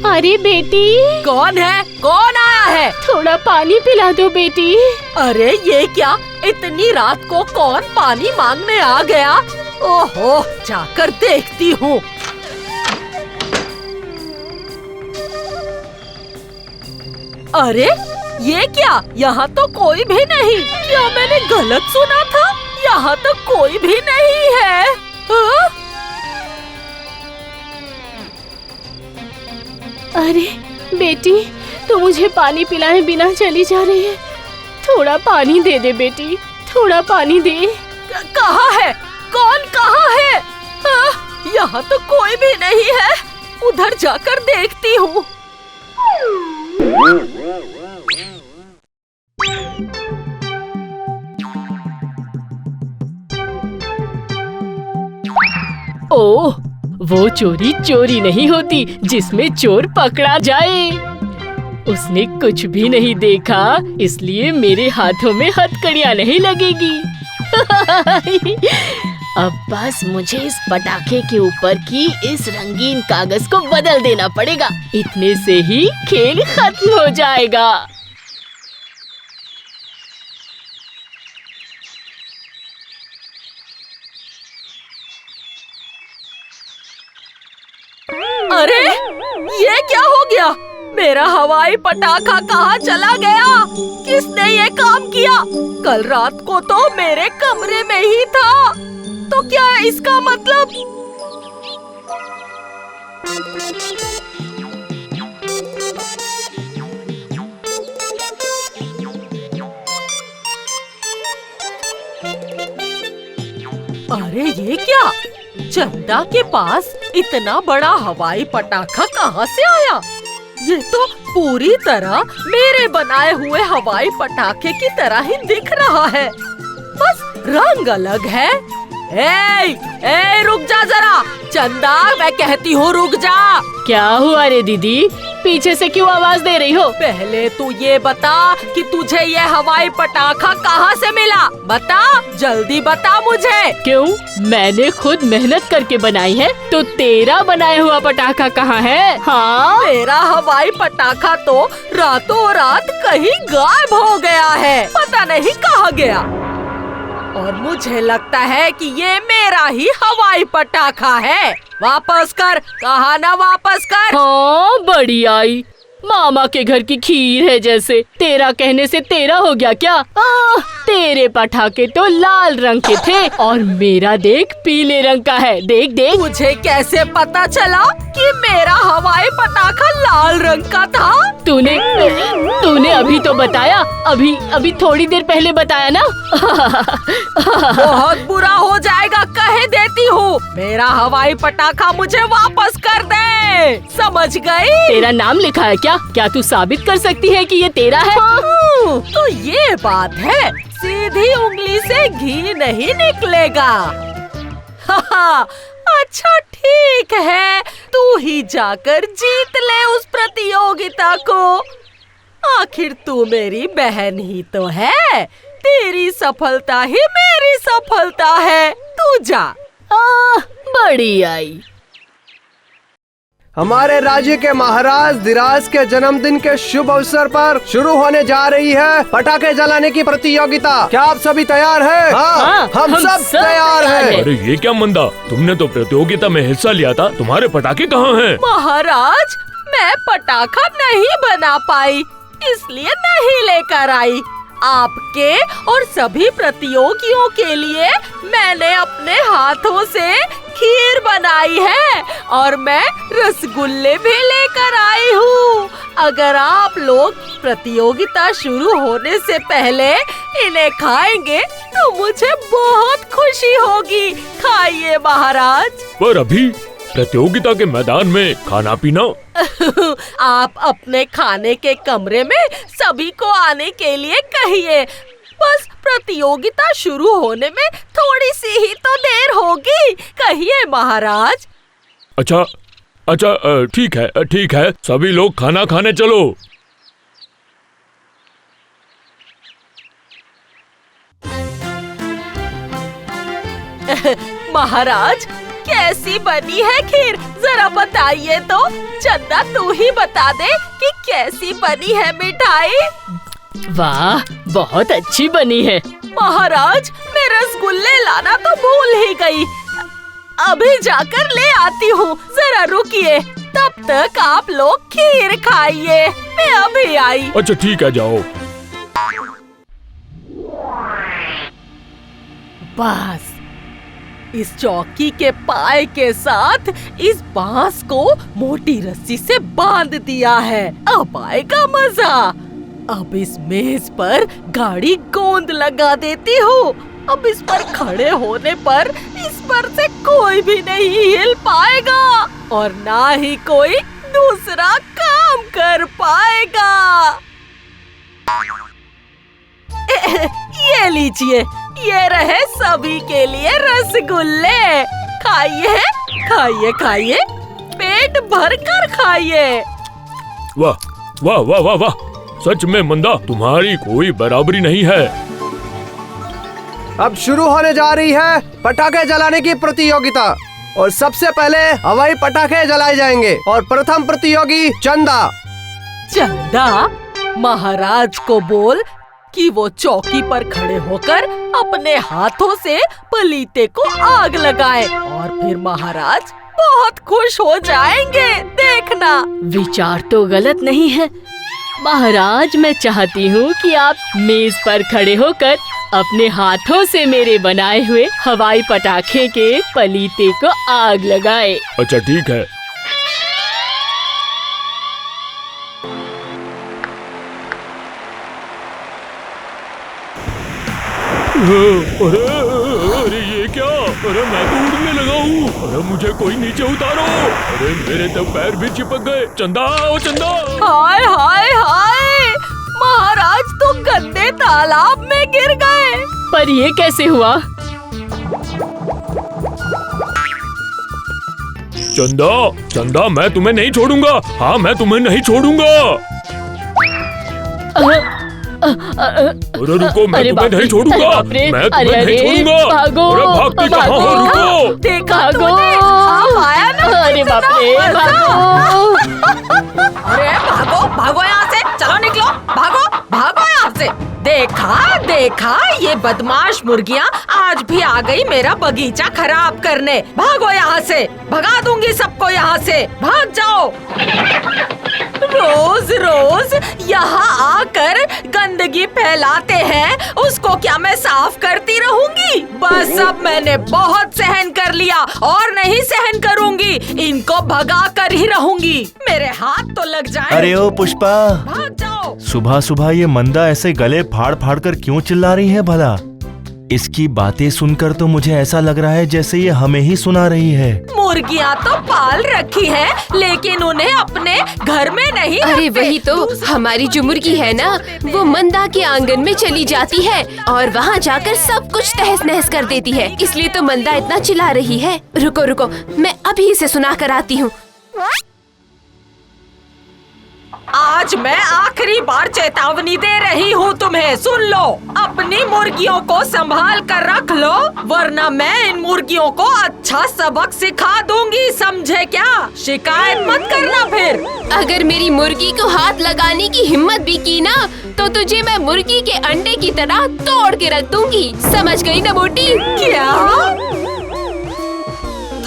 अरे बेटी, कौन है? कौन आया है? थोड़ा पानी पिला दो बेटी। अरे ये क्या, इतनी रात को कौन पानी मांगने आ गया? ओहो, जाकर देखती हूँ। अरे ये क्या, यहाँ तो कोई भी नहीं। क्या मैंने गलत सुना था? यहाँ तो कोई भी नहीं है। हाँ? अरे बेटी, तू मुझे पानी पिलाए बिना चली जा रही है। थोड़ा पानी दे दे बेटी, थोड़ा पानी दे। कहाँ है? कौन कहाँ है? हाँ? यहाँ तो कोई भी नहीं है। उधर जाकर देखती हूँ। ओह, वो चोरी चोरी नहीं होती जिसमें चोर पकड़ा जाए। उसने कुछ भी नहीं देखा, इसलिए मेरे हाथों में हथकड़ियां नहीं लगेगी। अब बस मुझे इस पटाखे के ऊपर की इस रंगीन कागज को बदल देना पड़ेगा। इतने से ही खेल खत्म हो जाएगा। अरे ये क्या हो गया? मेरा हवाई पटाखा कहाँ चला गया? किसने ये काम किया? कल रात को तो मेरे कमरे में ही था। तो क्या इसका मतलब? अरे ये क्या? चंदा के पास इतना बड़ा हवाई पटाखा कहाँ से आया? ये तो पूरी तरह मेरे बनाए हुए हवाई पटाखे की तरह ही दिख रहा है, बस रंग अलग है। ए, रुक जा जरा। चंदा, मैं कहती हूँ रुक जा। क्या हुआ रे दीदी, पीछे से क्यों आवाज दे रही हो? पहले तू ये बता कि तुझे ये हवाई पटाखा कहाँ से मिला? बता, जल्दी बता मुझे। क्यों, मैंने खुद मेहनत करके बनाई है, तो तेरा बनाया हुआ पटाखा कहाँ है? हाँ, मेरा हवाई पटाखा तो रातों रात कहीं गायब हो गया है, पता नहीं कहाँ गया। और मुझे लगता है कि ये मेरा ही हवाई पटाखा है। वापस कर, कहा ना वापस कर। हाँ, बड़ी आई, मामा के घर की खीर है जैसे। तेरा कहने से तेरा हो गया क्या? तेरे पटाखे तो लाल रंग के थे और मेरा देख पीले रंग का है। देख देख। मुझे कैसे पता चला कि मेरा हवाई पटाखा लाल रंग का था? तूने अभी तो बताया, अभी थोड़ी देर पहले बताया ना। बहुत बुरा हो जाएगा, कह देती हूँ। मेरा हवाई पटाखा मुझे वापस कर दे, समझ गई? तेरा नाम लिखा है क्या? क्या तू साबित कर सकती है कि ये तेरा है? तो ये बात है, सीधी उंगली से घी नहीं निकलेगा। अच्छा ठीक है, तू ही जाकर जीत ले उस प्रतियोगिता को। आखिर तू मेरी बहन ही तो है। तेरी सफलता ही मेरी सफलता है। तू जा। बड़ी आई। हमारे राज्य के महाराज धीराज के जन्मदिन के शुभ अवसर पर शुरू होने जा रही है पटाखे जलाने की प्रतियोगिता। क्या आप सभी तैयार हैं? हाँ, हम सब तैयार हैं। अरे ये क्या मंदा, तुमने तो प्रतियोगिता में हिस्सा लिया था, तुम्हारे पटाखे कहाँ हैं? महाराज, मैं पटाखा नहीं बना पाई, इसलिए नहीं लेकर आई। आपके और सभी प्रतियोगियों के लिए मैंने अपने हाथों से खीर बनाई है और मैं रसगुल्ले भी लेकर आई हूँ। अगर आप लोग प्रतियोगिता शुरू होने से पहले इन्हें खाएंगे तो मुझे बहुत खुशी होगी। खाइए महाराज। पर अभी प्रतियोगिता के मैदान में खाना पीना। आप अपने खाने के कमरे में सभी को आने के लिए कहिए। बस प्रतियोगिता शुरू होने में थोड़ी सी ही तो देर होगी। कहिए महाराज। अच्छा ठीक है सभी लोग खाना खाने चलो। महाराज कैसी बनी है खीर, जरा बताइए तो। चंदा तू ही बता दे कि कैसी बनी है मिठाई। वाह, बहुत अच्छी बनी है। महाराज मैं रसगुल्ले लाना तो भूल ही गई। अभी जाकर ले आती हूँ, जरा रुकिए। तब तक आप लोग खीर खाइए, मैं अभी आई। अच्छा ठीक है, जाओ। बस इस चौकी के पाए के साथ इस बांस को मोटी रस्सी से बांध दिया है। अब आएगा मजा। अब इस मेज पर गाड़ी गोंद लगा देती हूँ। अब इस पर खड़े होने पर इस पर से कोई भी नहीं हिल पाएगा और ना ही कोई दूसरा काम कर पाएगा। ये लीजिए, ये रहे सभी के लिए रसगुल्ले। खाइए खाइए खाइए, पेट भर कर खाइए। वाह वाह वाह वाह वाह, सच में मंदा तुम्हारी कोई बराबरी नहीं है। अब शुरू होने जा रही है पटाखे जलाने की प्रतियोगिता और सबसे पहले हवाई पटाखे जलाए जाएंगे और प्रथम प्रतियोगी चंदा। चंदा, महाराज को बोल कि वो चौकी पर खड़े होकर अपने हाथों से पलीते को आग लगाए और फिर महाराज बहुत खुश हो जाएंगे, देखना। विचार तो गलत नहीं है महाराज। मैं चाहती हूँ कि आप मेज पर खड़े होकर अपने हाथों से मेरे बनाए हुए हवाई पटाखे के पलीते को आग लगाए। अच्छा ठीक है। अरे ये क्या? अरे मैं तो उड़ने लगा हूँ। अरे मुझे कोई नीचे उतारो। अरे मेरे तो पैर भी चिपक गए। चंदा, ओ चंदा। हाय हाय हाय, महाराज तो गंदे तालाब में गिर गए। पर ये कैसे हुआ? चंदा मैं तुम्हें नहीं छोड़ूंगा। हाँ, मैं तुम्हें नहीं छोड़ूंगा। अरे रुको, मैं तुम्हें नहीं छोड़ूंगा। मैं तुम्हें नहीं छोड़ूंगा। भागो, अरे भागते कहाँ हो? रुको। देखा तूने? आप आया ना? अरे बाप रे, भागो। अरे भागो भागो यहाँ से, चलो निकलो, भागो भागो यहाँ से। देखा ये बदमाश मुर्गियाँ आज भी आ गई मेरा बगीचा खराब करने। भागो यहाँ से, भगा दूंगी सबको यहाँ से। भाग जाओ। रोज रोज यहाँ आकर गंदगी फैलाते हैं, उसको क्या मैं साफ करती रहूंगी? बस अब मैंने बहुत सहन कर लिया और नहीं सहन करूंगी। इनको भगा कर ही रहूंगी। मेरे हाथ तो लग जाए। अरे ओ पुष्पा, भाग जाओ। सुबह सुबह ये मंदा ऐसे गले फाड़ फाड़ कर क्यों चिल्ला रही है भला? इसकी बातें सुनकर तो मुझे ऐसा लग रहा है जैसे ये हमें ही सुना रही है। मुर्गियाँ तो पाल रखी है, लेकिन उन्हें अपने घर में नहीं रखते। अरे वही तो, हमारी जो मुर्गी है ना, वो मंदा के आंगन में चली जाती है और वहाँ जाकर सब कुछ तहस नहस कर देती है। इसलिए तो मंदा इतना चिल्ला रही है। रुको, मैं अभी इसे सुना कर आती हूँ। आज मैं आखिरी बार चेतावनी दे रही हूँ तुम्हें, सुन लो। अपनी मुर्गियों को संभाल कर रख लो, वरना मैं इन मुर्गियों को अच्छा सबक सिखा दूंगी, समझे क्या? शिकायत मत करना फिर। अगर मेरी मुर्गी को हाथ लगाने की हिम्मत भी की ना, तो तुझे मैं मुर्गी के अंडे की तरह तोड़ के रख दूंगी, समझ गई ना मोटी? क्या?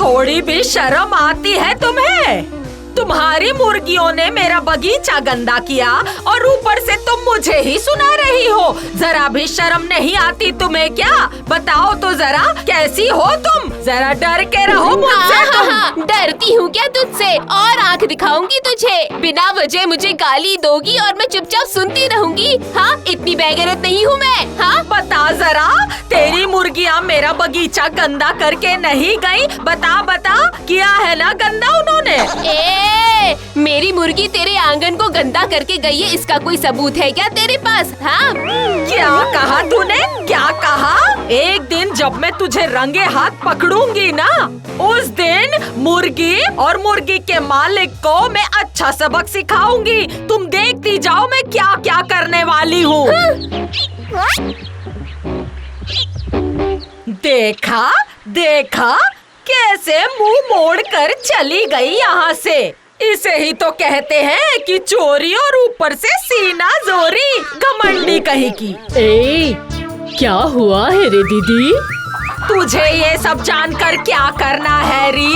थोड़ी भी शर्म आती है तुम्हें? तुम्हारी मुर्गियों ने मेरा बगीचा गंदा किया और ऊपर से तुम मुझे ही सुना रही हो। जरा भी शर्म नहीं आती तुम्हें क्या? बताओ तो जरा, कैसी हो तुम? जरा डर के रहो मुझसे तुम। डरती हूँ क्या तुझसे? और आंख दिखाऊंगी तुझे। बिना वजह मुझे गाली दोगी और मैं चुपचाप सुनती रहूंगी? हाँ, इतनी बेगैरत नहीं हूँ मैं। हाँ, बता जरा, तेरी मुर्गियाँ मेरा बगीचा गंदा करके नहीं गई? बता बता, किया है ना गंदा उन्होंने? मेरी मुर्गी तेरे आंगन को गंदा करके गई है, इसका कोई सबूत है क्या तेरे पास? हाँ? क्या कहा तूने? क्या कहा? एक दिन जब मैं तुझे रंगे हाथ पकड़ूंगी ना, उस दिन मुर्गी और मुर्गी के मालिक को मैं अच्छा सबक सिखाऊंगी। तुम देखती जाओ मैं क्या क्या करने वाली हूँ। देखा देखा कैसे मुंह मोड़ कर चली गई यहाँ से। इसे ही तो कहते हैं कि चोरी और ऊपर से सीना जोरी, घमंडी कहीं की। क्या हुआ है रे दीदी? तुझे ये सब जानकर क्या करना है री?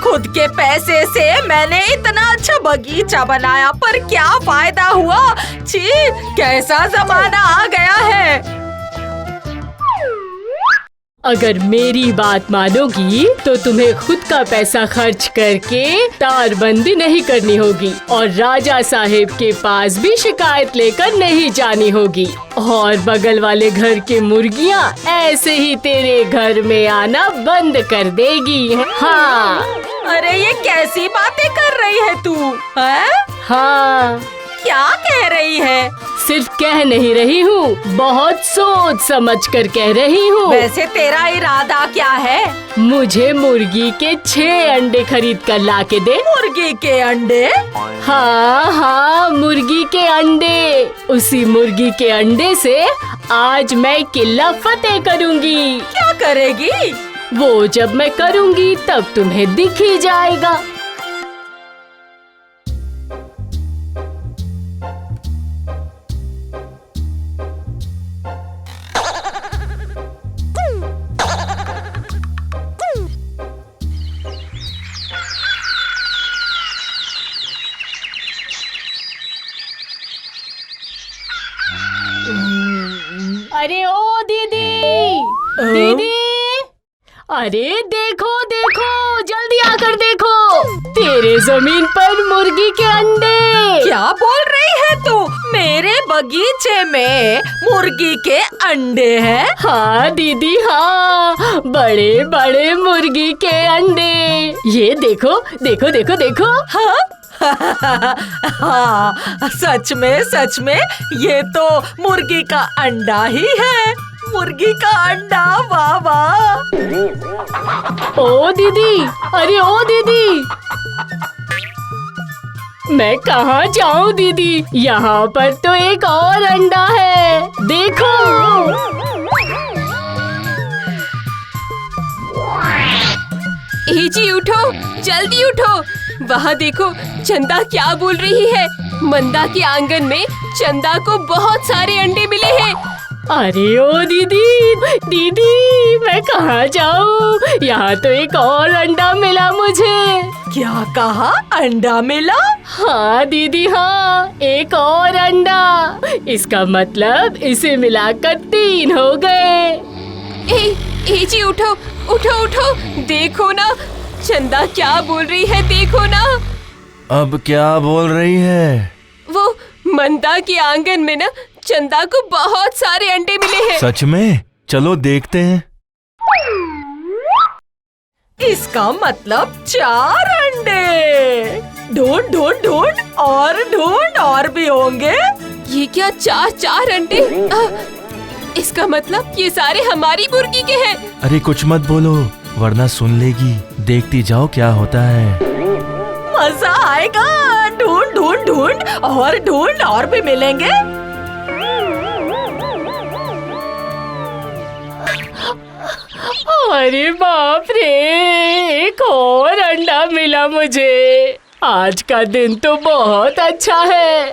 खुद के पैसे से मैंने इतना अच्छा बगीचा बनाया, पर क्या फायदा हुआ? छी, कैसा जमाना आ गया है। अगर मेरी बात मानोगी तो तुम्हें खुद का पैसा खर्च करके तारबंदी नहीं करनी होगी और राजा साहेब के पास भी शिकायत लेकर नहीं जानी होगी, और बगल वाले घर की मुर्गियाँ ऐसे ही तेरे घर में आना बंद कर देगी। हाँ। अरे ये कैसी बातें कर रही है तू? है? हाँ। क्या कह रही है? सिर्फ कह नहीं रही हूँ, बहुत सोच समझ कर कह रही हूँ। वैसे तेरा इरादा क्या है? मुझे मुर्गी के 6 अंडे खरीद कर ला के दे। मुर्गी के अंडे? हाँ हाँ, मुर्गी के अंडे। उसी मुर्गी के अंडे से आज मैं किला फतेह करूँगी। क्या करेगी? वो जब मैं करूँगी तब तुम्हें दिख ही जाएगा। अरे ओ दीदी, दीदी, अरे देखो देखो, जल्दी आकर देखो, तेरे जमीन पर मुर्गी के अंडे। क्या बोल रही है तू? मेरे बगीचे में मुर्गी के अंडे हैं? हाँ दीदी हाँ, बड़े बड़े मुर्गी के अंडे। ये देखो देखो देखो देखो। हाँ? हाँ, सच में ये तो मुर्गी का अंडा ही है। मुर्गी का अंडा, वाह वाह। ओ दीदी, अरे ओ दीदी, मैं कहाँ जाऊँ दीदी? यहाँ पर तो एक और अंडा है, देखो। जी उठो, जल्दी उठो। वहाँ देखो चंदा क्या बोल रही है। मंदा के आंगन में चंदा को बहुत सारे अंडे मिले हैं। अरे ओ दीदी, दीदी मैं कहाँ जाऊँ? यहाँ तो एक और अंडा मिला मुझे। क्या कहा? अंडा मिला? हाँ दीदी हाँ, एक और अंडा। इसका मतलब इसे मिलाकर 3 हो गए। जी उठो उठो उठो, देखो ना चंदा क्या बोल रही है, देखो ना। अब क्या बोल रही है? वो मंदा के आंगन में ना चंदा को बहुत सारे अंडे मिले हैं। सच में? चलो देखते हैं। इसका मतलब 4 अंडे। ढूंढ ढूंढ ढूंढ और भी होंगे। ये क्या 4 अंडे? इसका मतलब ये सारे हमारी मुर्गी के हैं। अरे कुछ मत बोलो वरना सुन लेगी। देखती जाओ क्या होता है। मजा आएगा। ढूंढ और भी मिलेंगे। अरे बाप रे, एक और अंडा मिला मुझे। आज का दिन तो बहुत अच्छा है।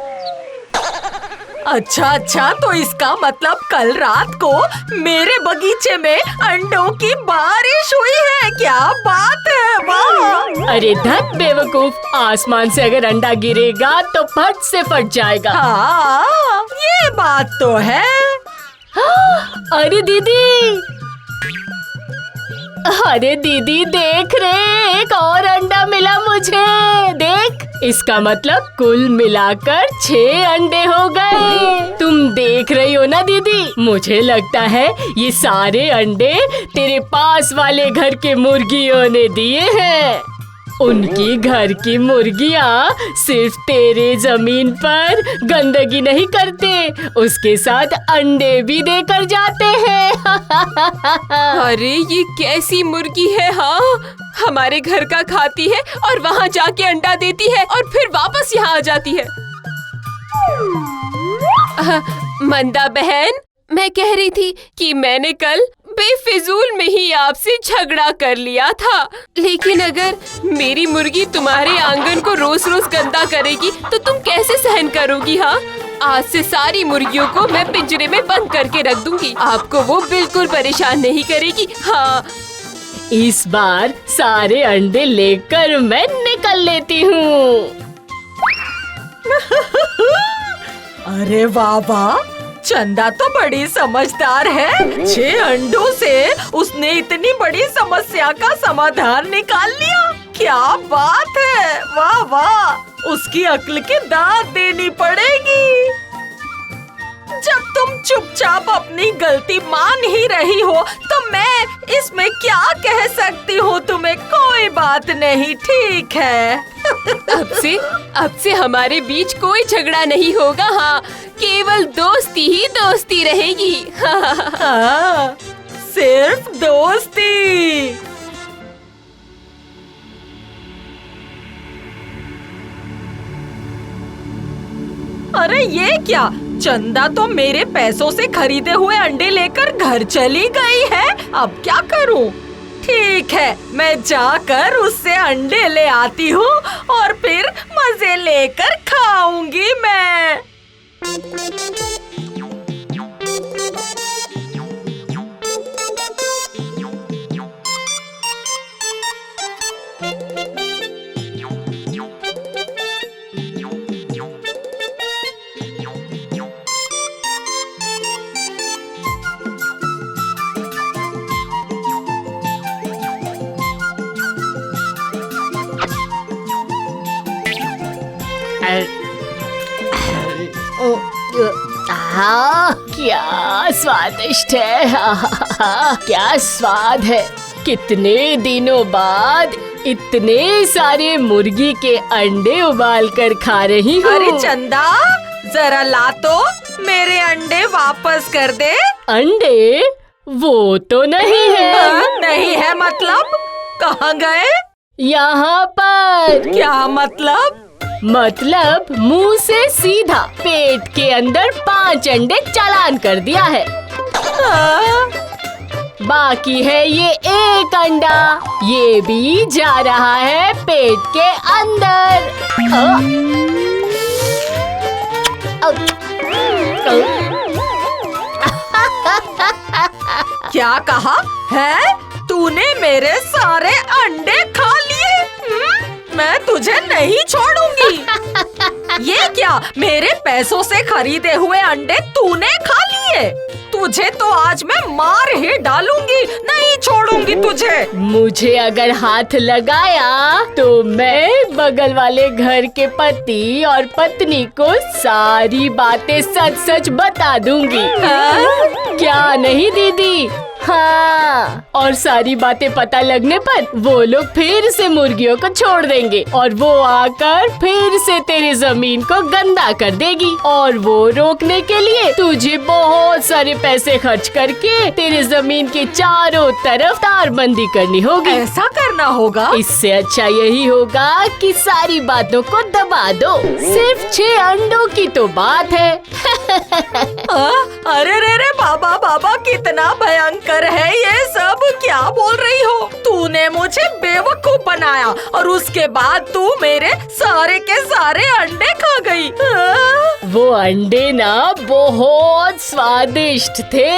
अच्छा, तो इसका मतलब कल रात को मेरे बगीचे में अंडों की बारिश हुई है। क्या बात है, वाह! अरे धत बेवकूफ, आसमान से अगर अंडा गिरेगा तो फट से फट जाएगा। हाँ, ये बात तो है। अरे दीदी देख रे, एक और अंडा मिला मुझे। देख, इसका मतलब कुल मिलाकर 6 अंडे हो गए। तुम देख रही हो ना दीदी, मुझे लगता है ये सारे अंडे तेरे पास वाले घर के मुर्गियों ने दिए हैं। उनकी घर की मुर्गियाँ सिर्फ तेरे जमीन पर गंदगी नहीं करते, उसके साथ अंडे भी देकर जाते हैं। अरे ये कैसी मुर्गी है? हाँ, हमारे घर का खाती है और वहाँ जाके अंडा देती है और फिर वापस यहाँ आ जाती है। मंदा बहन, मैं कह रही थी कि मैंने कल बेफिजूल में ही आपसे झगड़ा कर लिया था, लेकिन अगर मेरी मुर्गी तुम्हारे आंगन को रोज रोज गंदा करेगी तो तुम कैसे सहन करोगी? हाँ, आज से सारी मुर्गियों को मैं पिंजरे में बंद करके रख दूंगी, आपको वो बिल्कुल परेशान नहीं करेगी। हाँ, इस बार सारे अंडे लेकर मैं निकल लेती हूँ। अरे वाह, चंदा तो बड़ी समझदार है। 6 अंडों से उसने इतनी बड़ी समस्या का समाधान निकाल लिया। क्या बात है, वाह, उसकी अक्ल की दाद देनी पड़ेगी। जब तुम चुपचाप अपनी गलती मान ही रही हो तो मैं इसमें क्या कह सकती हूँ? तुम्हें कोई बात नहीं, ठीक है। अब से हमारे बीच कोई झगड़ा नहीं होगा। हाँ, केवल दोस्ती ही दोस्ती रहेगी। हाँ, सिर्फ दोस्ती। अरे ये क्या, चंदा तो मेरे पैसों से खरीदे हुए अंडे लेकर घर चली गई है। अब क्या करूं? ठीक है, मैं जाकर उससे अंडे ले आती हूँ और फिर मजे लेकर खाऊंगी मैं। क्या स्वादिष्ट है, क्या स्वाद है। कितने दिनों बाद इतने सारे मुर्गी के अंडे उबाल कर खा रही हूँ। अरे चंदा, जरा ला तो, मेरे अंडे वापस कर दे। अंडे? वो तो नहीं है। नहीं है मतलब? कहाँ गए? यहाँ पर। क्या मतलब? मतलब मुंह से सीधा पेट के अंदर 5 अंडे चालान कर दिया है। बाकी है ये 1 अंडा, ये भी जा रहा है पेट के अंदर। क्या कहा है? तूने मेरे सारे अंडे खा लिए? मैं तुझे नहीं छोड़ूंगी। ये क्या, मेरे पैसों से खरीदे हुए अंडे तूने खा लिए? तुझे तो आज मैं मार ही डालूंगी, नहीं छोड़ूंगी तुझे। मुझे अगर हाथ लगाया तो मैं बगल वाले घर के पति और पत्नी को सारी बातें सच सच बता दूंगी। क्या नहीं दीदी? हाँ, और सारी बातें पता लगने पर वो लोग फिर से मुर्गियों को छोड़ देंगे और वो आकर फिर से तेरी जमीन को गंदा कर देगी। और वो रोकने के लिए तुझे बहुत सारे पैसे खर्च करके तेरी जमीन के चारों तरफ तारबंदी करनी होगी। ऐसा करना होगा? इससे अच्छा यही होगा कि सारी बातों को दबा दो। सिर्फ 6 अंडों की तो बात है। अरे रे बाबा, कितना भयंकर कर है ये सब? क्या बोल रही हो? तूने मुझे बेवकूफ बनाया और उसके बाद तू मेरे सारे के सारे अंडे खा गई। वो अंडे ना बहुत स्वादिष्ट थे।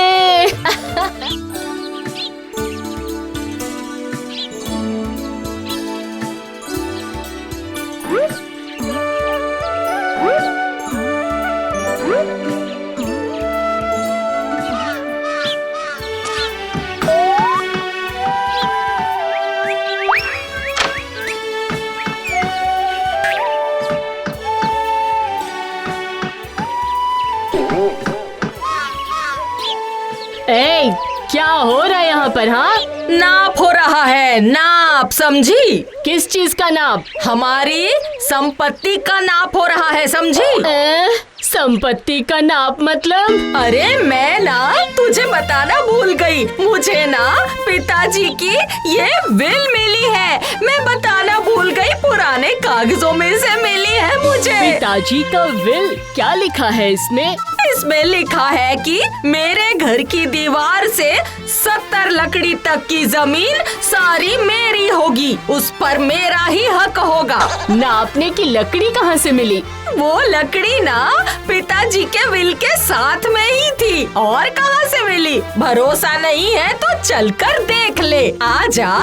ए, क्या हो रहा है यहाँ पर? हाँ, नाप हो रहा है, नाप, समझी? किस चीज का नाप? हमारी संपत्ति का नाप हो रहा है, समझी? संपत्ति का नाप मतलब? अरे मैं ना तुझे बताना भूल गई। मुझे ना पिताजी की ये विल मिली है। मैं बताना भूल गई, पुराने कागजों में से मिली है मुझे। पिताजी का विल? क्या लिखा है इसमें? इसमें लिखा है कि मेरे घर की दीवार से 70 लकड़ी तक की जमीन सारी मेरी होगी, उस पर मेरा ही हक होगा। नापने की लकड़ी कहाँ से मिली? वो लकड़ी ना पिताजी के विल के साथ में ही थी, और कहाँ से मिली? भरोसा नहीं है तो चलकर देख ले, आजा।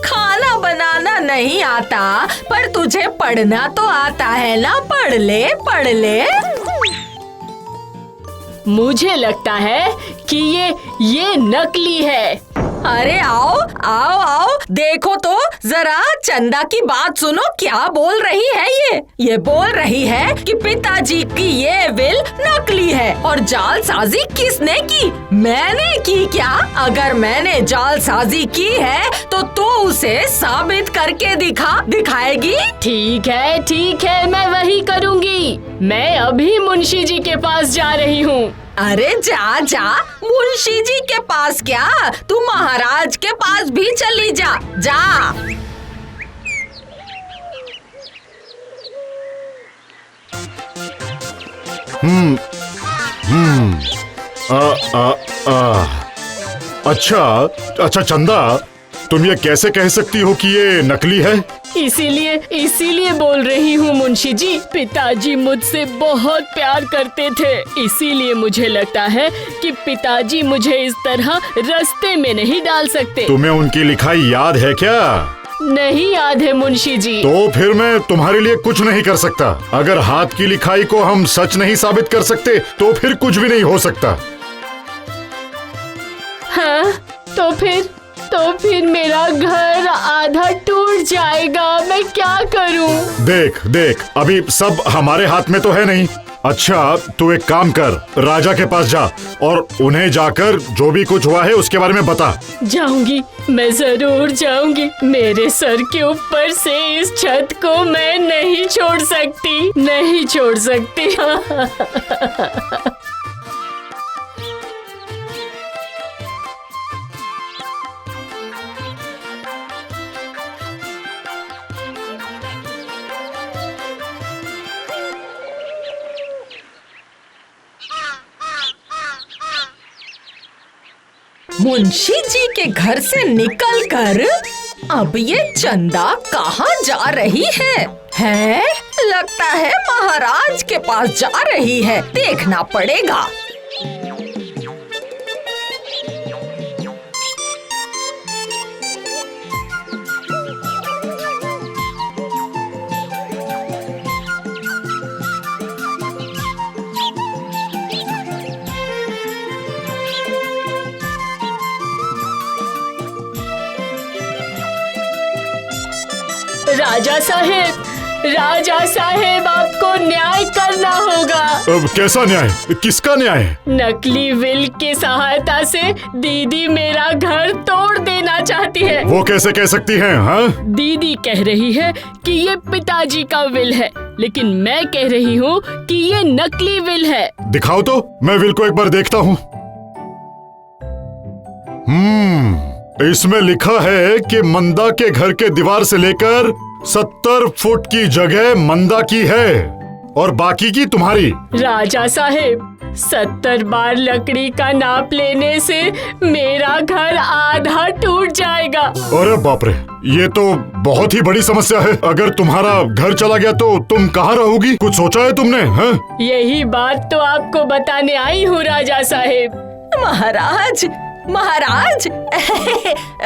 खाना बनाना नहीं आता, पर तुझे पढ़ना तो आता है ना? पढ़ ले, पढ़ ले। मुझे लगता है कि ये नकली है। अरे आओ आओ आओ, देखो तो जरा, चंदा की बात सुनो, क्या बोल रही है ये बोल रही है कि पिताजी की ये विल नकली है। और जालसाजी किसने की? मैंने की क्या? अगर मैंने जालसाजी की है तो तू उसे साबित करके दिखाएगी? ठीक है, मैं वही करूँगी। मैं अभी मुंशी जी के पास जा रही हूँ। अरे जा जा, मुंशी जी के पास क्या, तू महाराज के पास भी चली जा, जा। अच्छा चंदा, तुम ये कैसे कह सकती हो कि ये नकली है? इसीलिए बोल रही हूँ मुंशी जी। पिताजी मुझसे बहुत प्यार करते थे, इसीलिए मुझे लगता है कि पिताजी मुझे इस तरह रास्ते में नहीं डाल सकते। तुम्हें उनकी लिखाई याद है क्या? नहीं याद है मुंशी जी। तो फिर मैं तुम्हारे लिए कुछ नहीं कर सकता। अगर हाथ की लिखाई को हम सच नहीं साबित कर सकते तो फिर कुछ भी नहीं हो सकता। हाँ, तो फिर मेरा घर आधा टूट जाएगा। मैं क्या करूं? देख, अभी सब हमारे हाथ में तो है नहीं। अच्छा, तू एक काम कर, राजा के पास जा और उन्हें जाकर जो भी कुछ हुआ है उसके बारे में बता। जाऊंगी, मैं जरूर जाऊंगी। मेरे सर के ऊपर से इस छत को मैं नहीं छोड़ सकती। मुंशी जी के घर से निकलकर अब ये चंदा कहाँ जा रही है? लगता है महाराज के पास जा रही है, देखना पड़ेगा। राजा साहेब आपको न्याय करना होगा। अब कैसा न्याय? किसका न्याय? नकली विल की सहायता से दीदी मेरा घर तोड़ देना चाहती है। वो कैसे कह सकती हैं? हाँ? दीदी कह रही है कि ये पिताजी का विल है, लेकिन मैं कह रही हूँ कि ये नकली विल है। दिखाओ तो, मैं विल को एक बार देखता हूँ। इसमें लिखा है कि मंदा के घर के दीवार से लेकर 70 फुट की जगह मंदा की है और बाकी की तुम्हारी। राजा साहेब, 70 बार लकड़ी का नाप लेने से मेरा घर आधा टूट जाएगा। अरे बाप रे, ये तो बहुत ही बड़ी समस्या है। अगर तुम्हारा घर चला गया तो तुम कहाँ रहोगी? कुछ सोचा है तुमने? हैं? यही बात तो आपको बताने आई हूँ राजा साहेब। महाराज, महाराज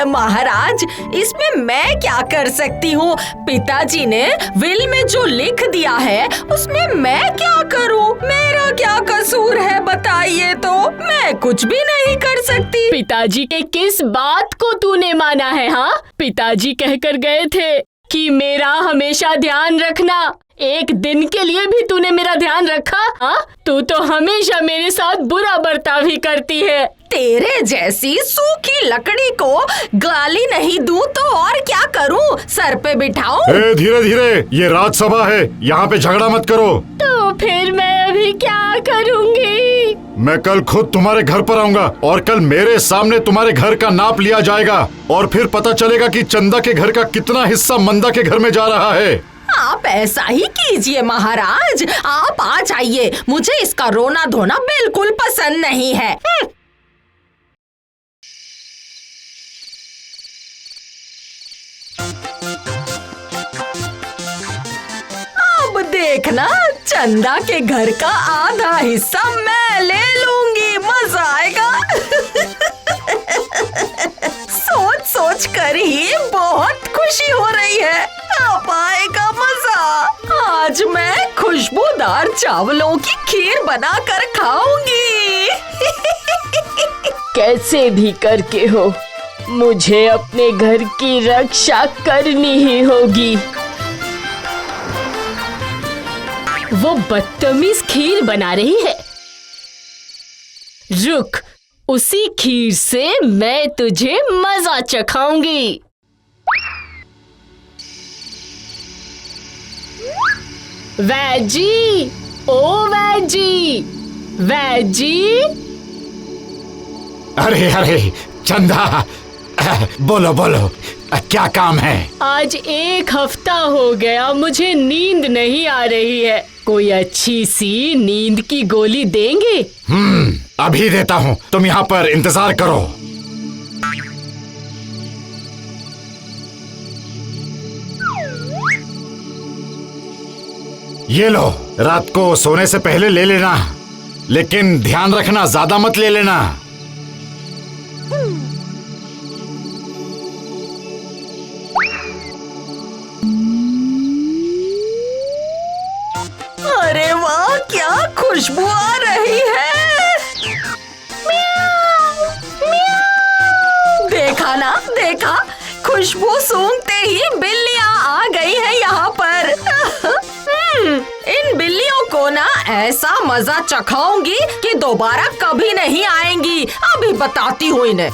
महाराज, इसमें मैं क्या कर सकती हूँ? पिताजी ने विल में जो लिख दिया है उसमें मैं क्या करूँ? मेरा क्या कसूर है बताइए तो? मैं कुछ भी नहीं कर सकती। पिताजी के किस बात को तूने माना है? हाँ, पिताजी कहकर गए थे कि मेरा हमेशा ध्यान रखना। एक दिन के लिए भी तूने मेरा ध्यान रखा? हाँ, तू तो हमेशा मेरे साथ बुरा बर्ताव ही करती है। तेरे जैसी सूखी लकड़ी को गाली नहीं दूं तो और क्या करूं? सर पे बिठाऊं? धीरे धीरे, ये राज्यसभा है, यहाँ पे झगड़ा मत करो। तो फिर मैं अभी क्या करूंगी? मैं कल खुद तुम्हारे घर पर आऊंगा और कल मेरे सामने तुम्हारे घर का नाप लिया जाएगा और फिर पता चलेगा कि चंदा के घर का कितना हिस्सा मंदा के घर में जा रहा है। आप ऐसा ही कीजिए महाराज, आप आ जाइए। मुझे इसका रोना धोना बिल्कुल पसंद नहीं है। अब देखना, चंदा के घर का आधा हिस्सा मैं ले लूंगी। मजा आएगा। सोच सोच कर ही बहुत खुशी हो रही है। अब आएगा मजा। आज मैं खुशबूदार चावलों की खीर बनाकर खाऊंगी। कैसे भी करके हो, मुझे अपने घर की रक्षा करनी ही होगी। वो बदतमीज खीर बना रही है। रुक, उसी खीर से मैं तुझे मजा चखाऊंगी। वैजी, ओ वैजी, वैजी। अरे अरे चंदा, बोलो बोलो, क्या काम है? आज 1 हफ्ता हो गया मुझे नींद नहीं आ रही है। कोई अच्छी सी नींद की गोली देंगे? अभी देता हूँ, तुम यहाँ पर इंतजार करो। ये लो, रात को सोने से पहले ले लेना, लेकिन ध्यान रखना ज्यादा मत ले लेना। अरे वाह, क्या खुशबू आ रही है। देखा ना, देखा, खुशबू सूंघते ही बिल्लियां आ गई है यहाँ पर। इन बिल्लियों को ना ऐसा मजा चखाऊंगी कि दोबारा कभी नहीं आएंगी। अभी बताती हूँ इन्हें।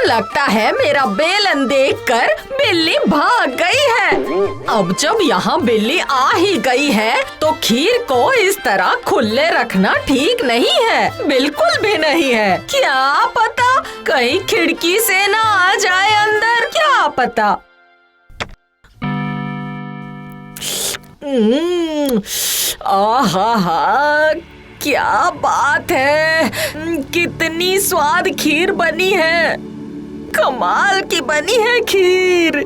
लगता है मेरा बेलन देखकर बिल्ली भाग गई है। अब जब यहाँ बिल्ली आ ही गई है तो खीर को इस तरह खुले रखना ठीक नहीं है, बिल्कुल भी नहीं है। क्या पता कहीं खिड़की से ना आ जाए अंदर, क्या पता। आहा, क्या बात है। कितनी स्वाद खीर बनी है, कमाल की बनी है खीर।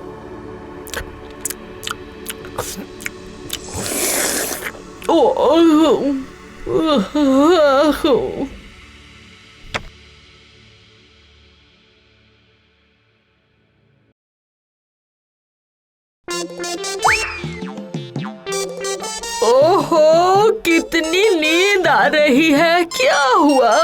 ओहो, कितनी नींद आ रही है। क्या हुआ?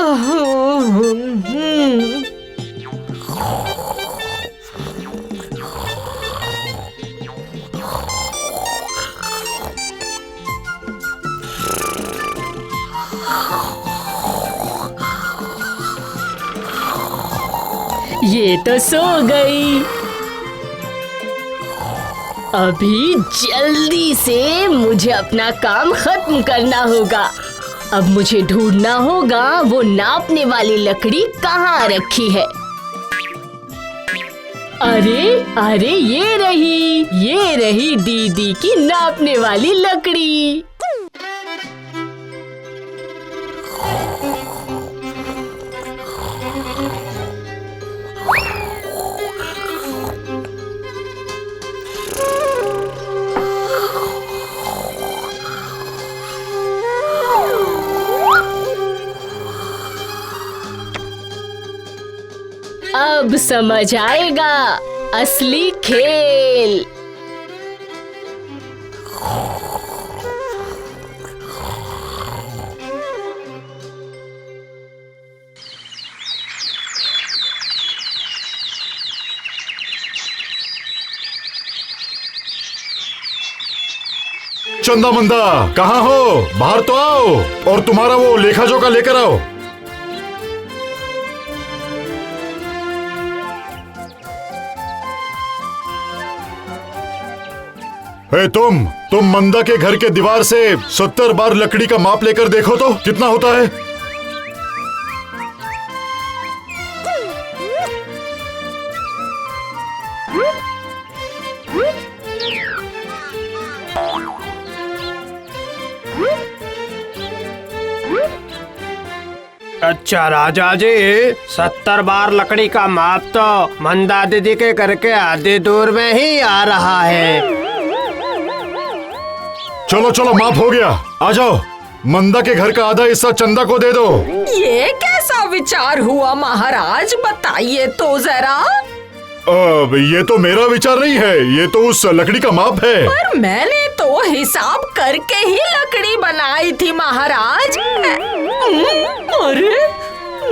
ये तो सो गई। अभी जल्दी से मुझे अपना काम खत्म करना होगा। अब मुझे ढूंढना होगा वो नापने वाली लकड़ी कहाँ रखी है। अरे अरे ये रही दीदी की नापने वाली लकड़ी। अब समझ आएगा असली खेल। चंदा मंदा कहाँ हो? बाहर तो आओ और तुम्हारा वो लेखा जोखा लेकर आओ। तुम मंदा के घर के दीवार से 70 बार लकड़ी का माप लेकर देखो तो कितना होता है। अच्छा राजा जी, 70 बार लकड़ी का माप तो मंदा दीदी के घर के आधे दूर में ही आ रहा है। चलो चलो माप हो गया, आ जाओ। मंदा के घर का आधा हिस्सा चंदा को दे दो। ये कैसा विचार हुआ महाराज, बताइए तो जरा। ये तो मेरा विचार नहीं है, ये तो उस लकड़ी का माप है। पर मैंने तो हिसाब करके ही लकड़ी बनाई थी महाराज। अरे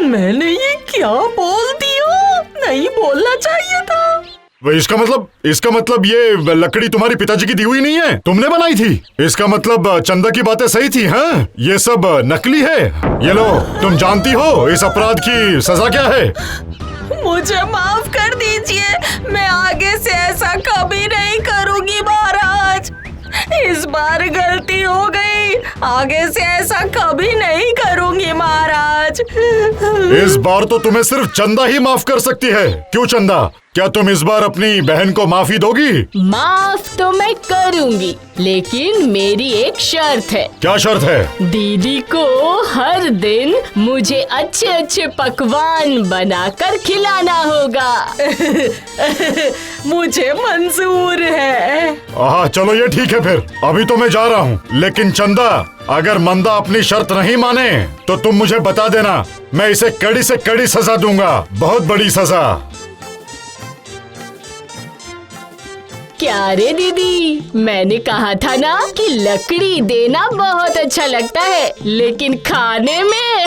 मैंने ये क्या बोल दिया, नहीं बोलना चाहिए था। इसका मतलब ये लकड़ी तुम्हारे पिताजी की दी हुई नहीं है, तुमने बनाई थी। इसका मतलब चंदा की बातें सही थी। हाँ, ये सब नकली है। ये लो, तुम जानती हो इस अपराध की सजा क्या है? मुझे माफ कर दीजिए, मैं आगे से ऐसा कभी नहीं करूंगी महाराज। इस बार गलती हो गई, आगे से ऐसा कभी नहीं करूंगी महाराज। इस बार तो तुम्हें सिर्फ चंदा ही माफ कर सकती है। क्यों चंदा, क्या तुम इस बार अपनी बहन को माफी दोगी? माफ तो मैं करूंगी, लेकिन मेरी एक शर्त है। क्या शर्त है? दीदी को हर दिन मुझे अच्छे अच्छे पकवान बनाकर खिलाना होगा। मुझे मंजूर है। चलो ये ठीक है फिर। अभी तो मैं जा रहा हूँ, लेकिन चंदा, अगर मंदा अपनी शर्त नहीं माने तो तुम मुझे बता देना, मैं इसे कड़ी से कड़ी सजा दूंगा, बहुत बड़ी सजा। क्या रे दीदी, मैंने कहा था ना कि लकड़ी देना बहुत अच्छा लगता है, लेकिन खाने में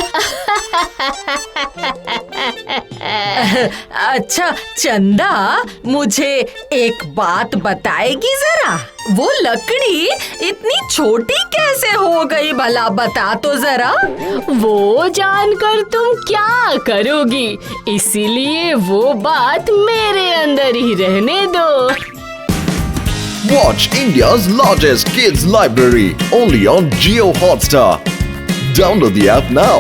अच्छा चंदा, मुझे एक बात बताएगी जरा, वो लकड़ी इतनी छोटी कैसे हो गई भला, बता तो जरा। वो जानकर तुम क्या करोगी, इसीलिए वो बात मेरे अंदर ही रहने दो। Watch India's largest kids library only on Jio Hotstar. Download the app now.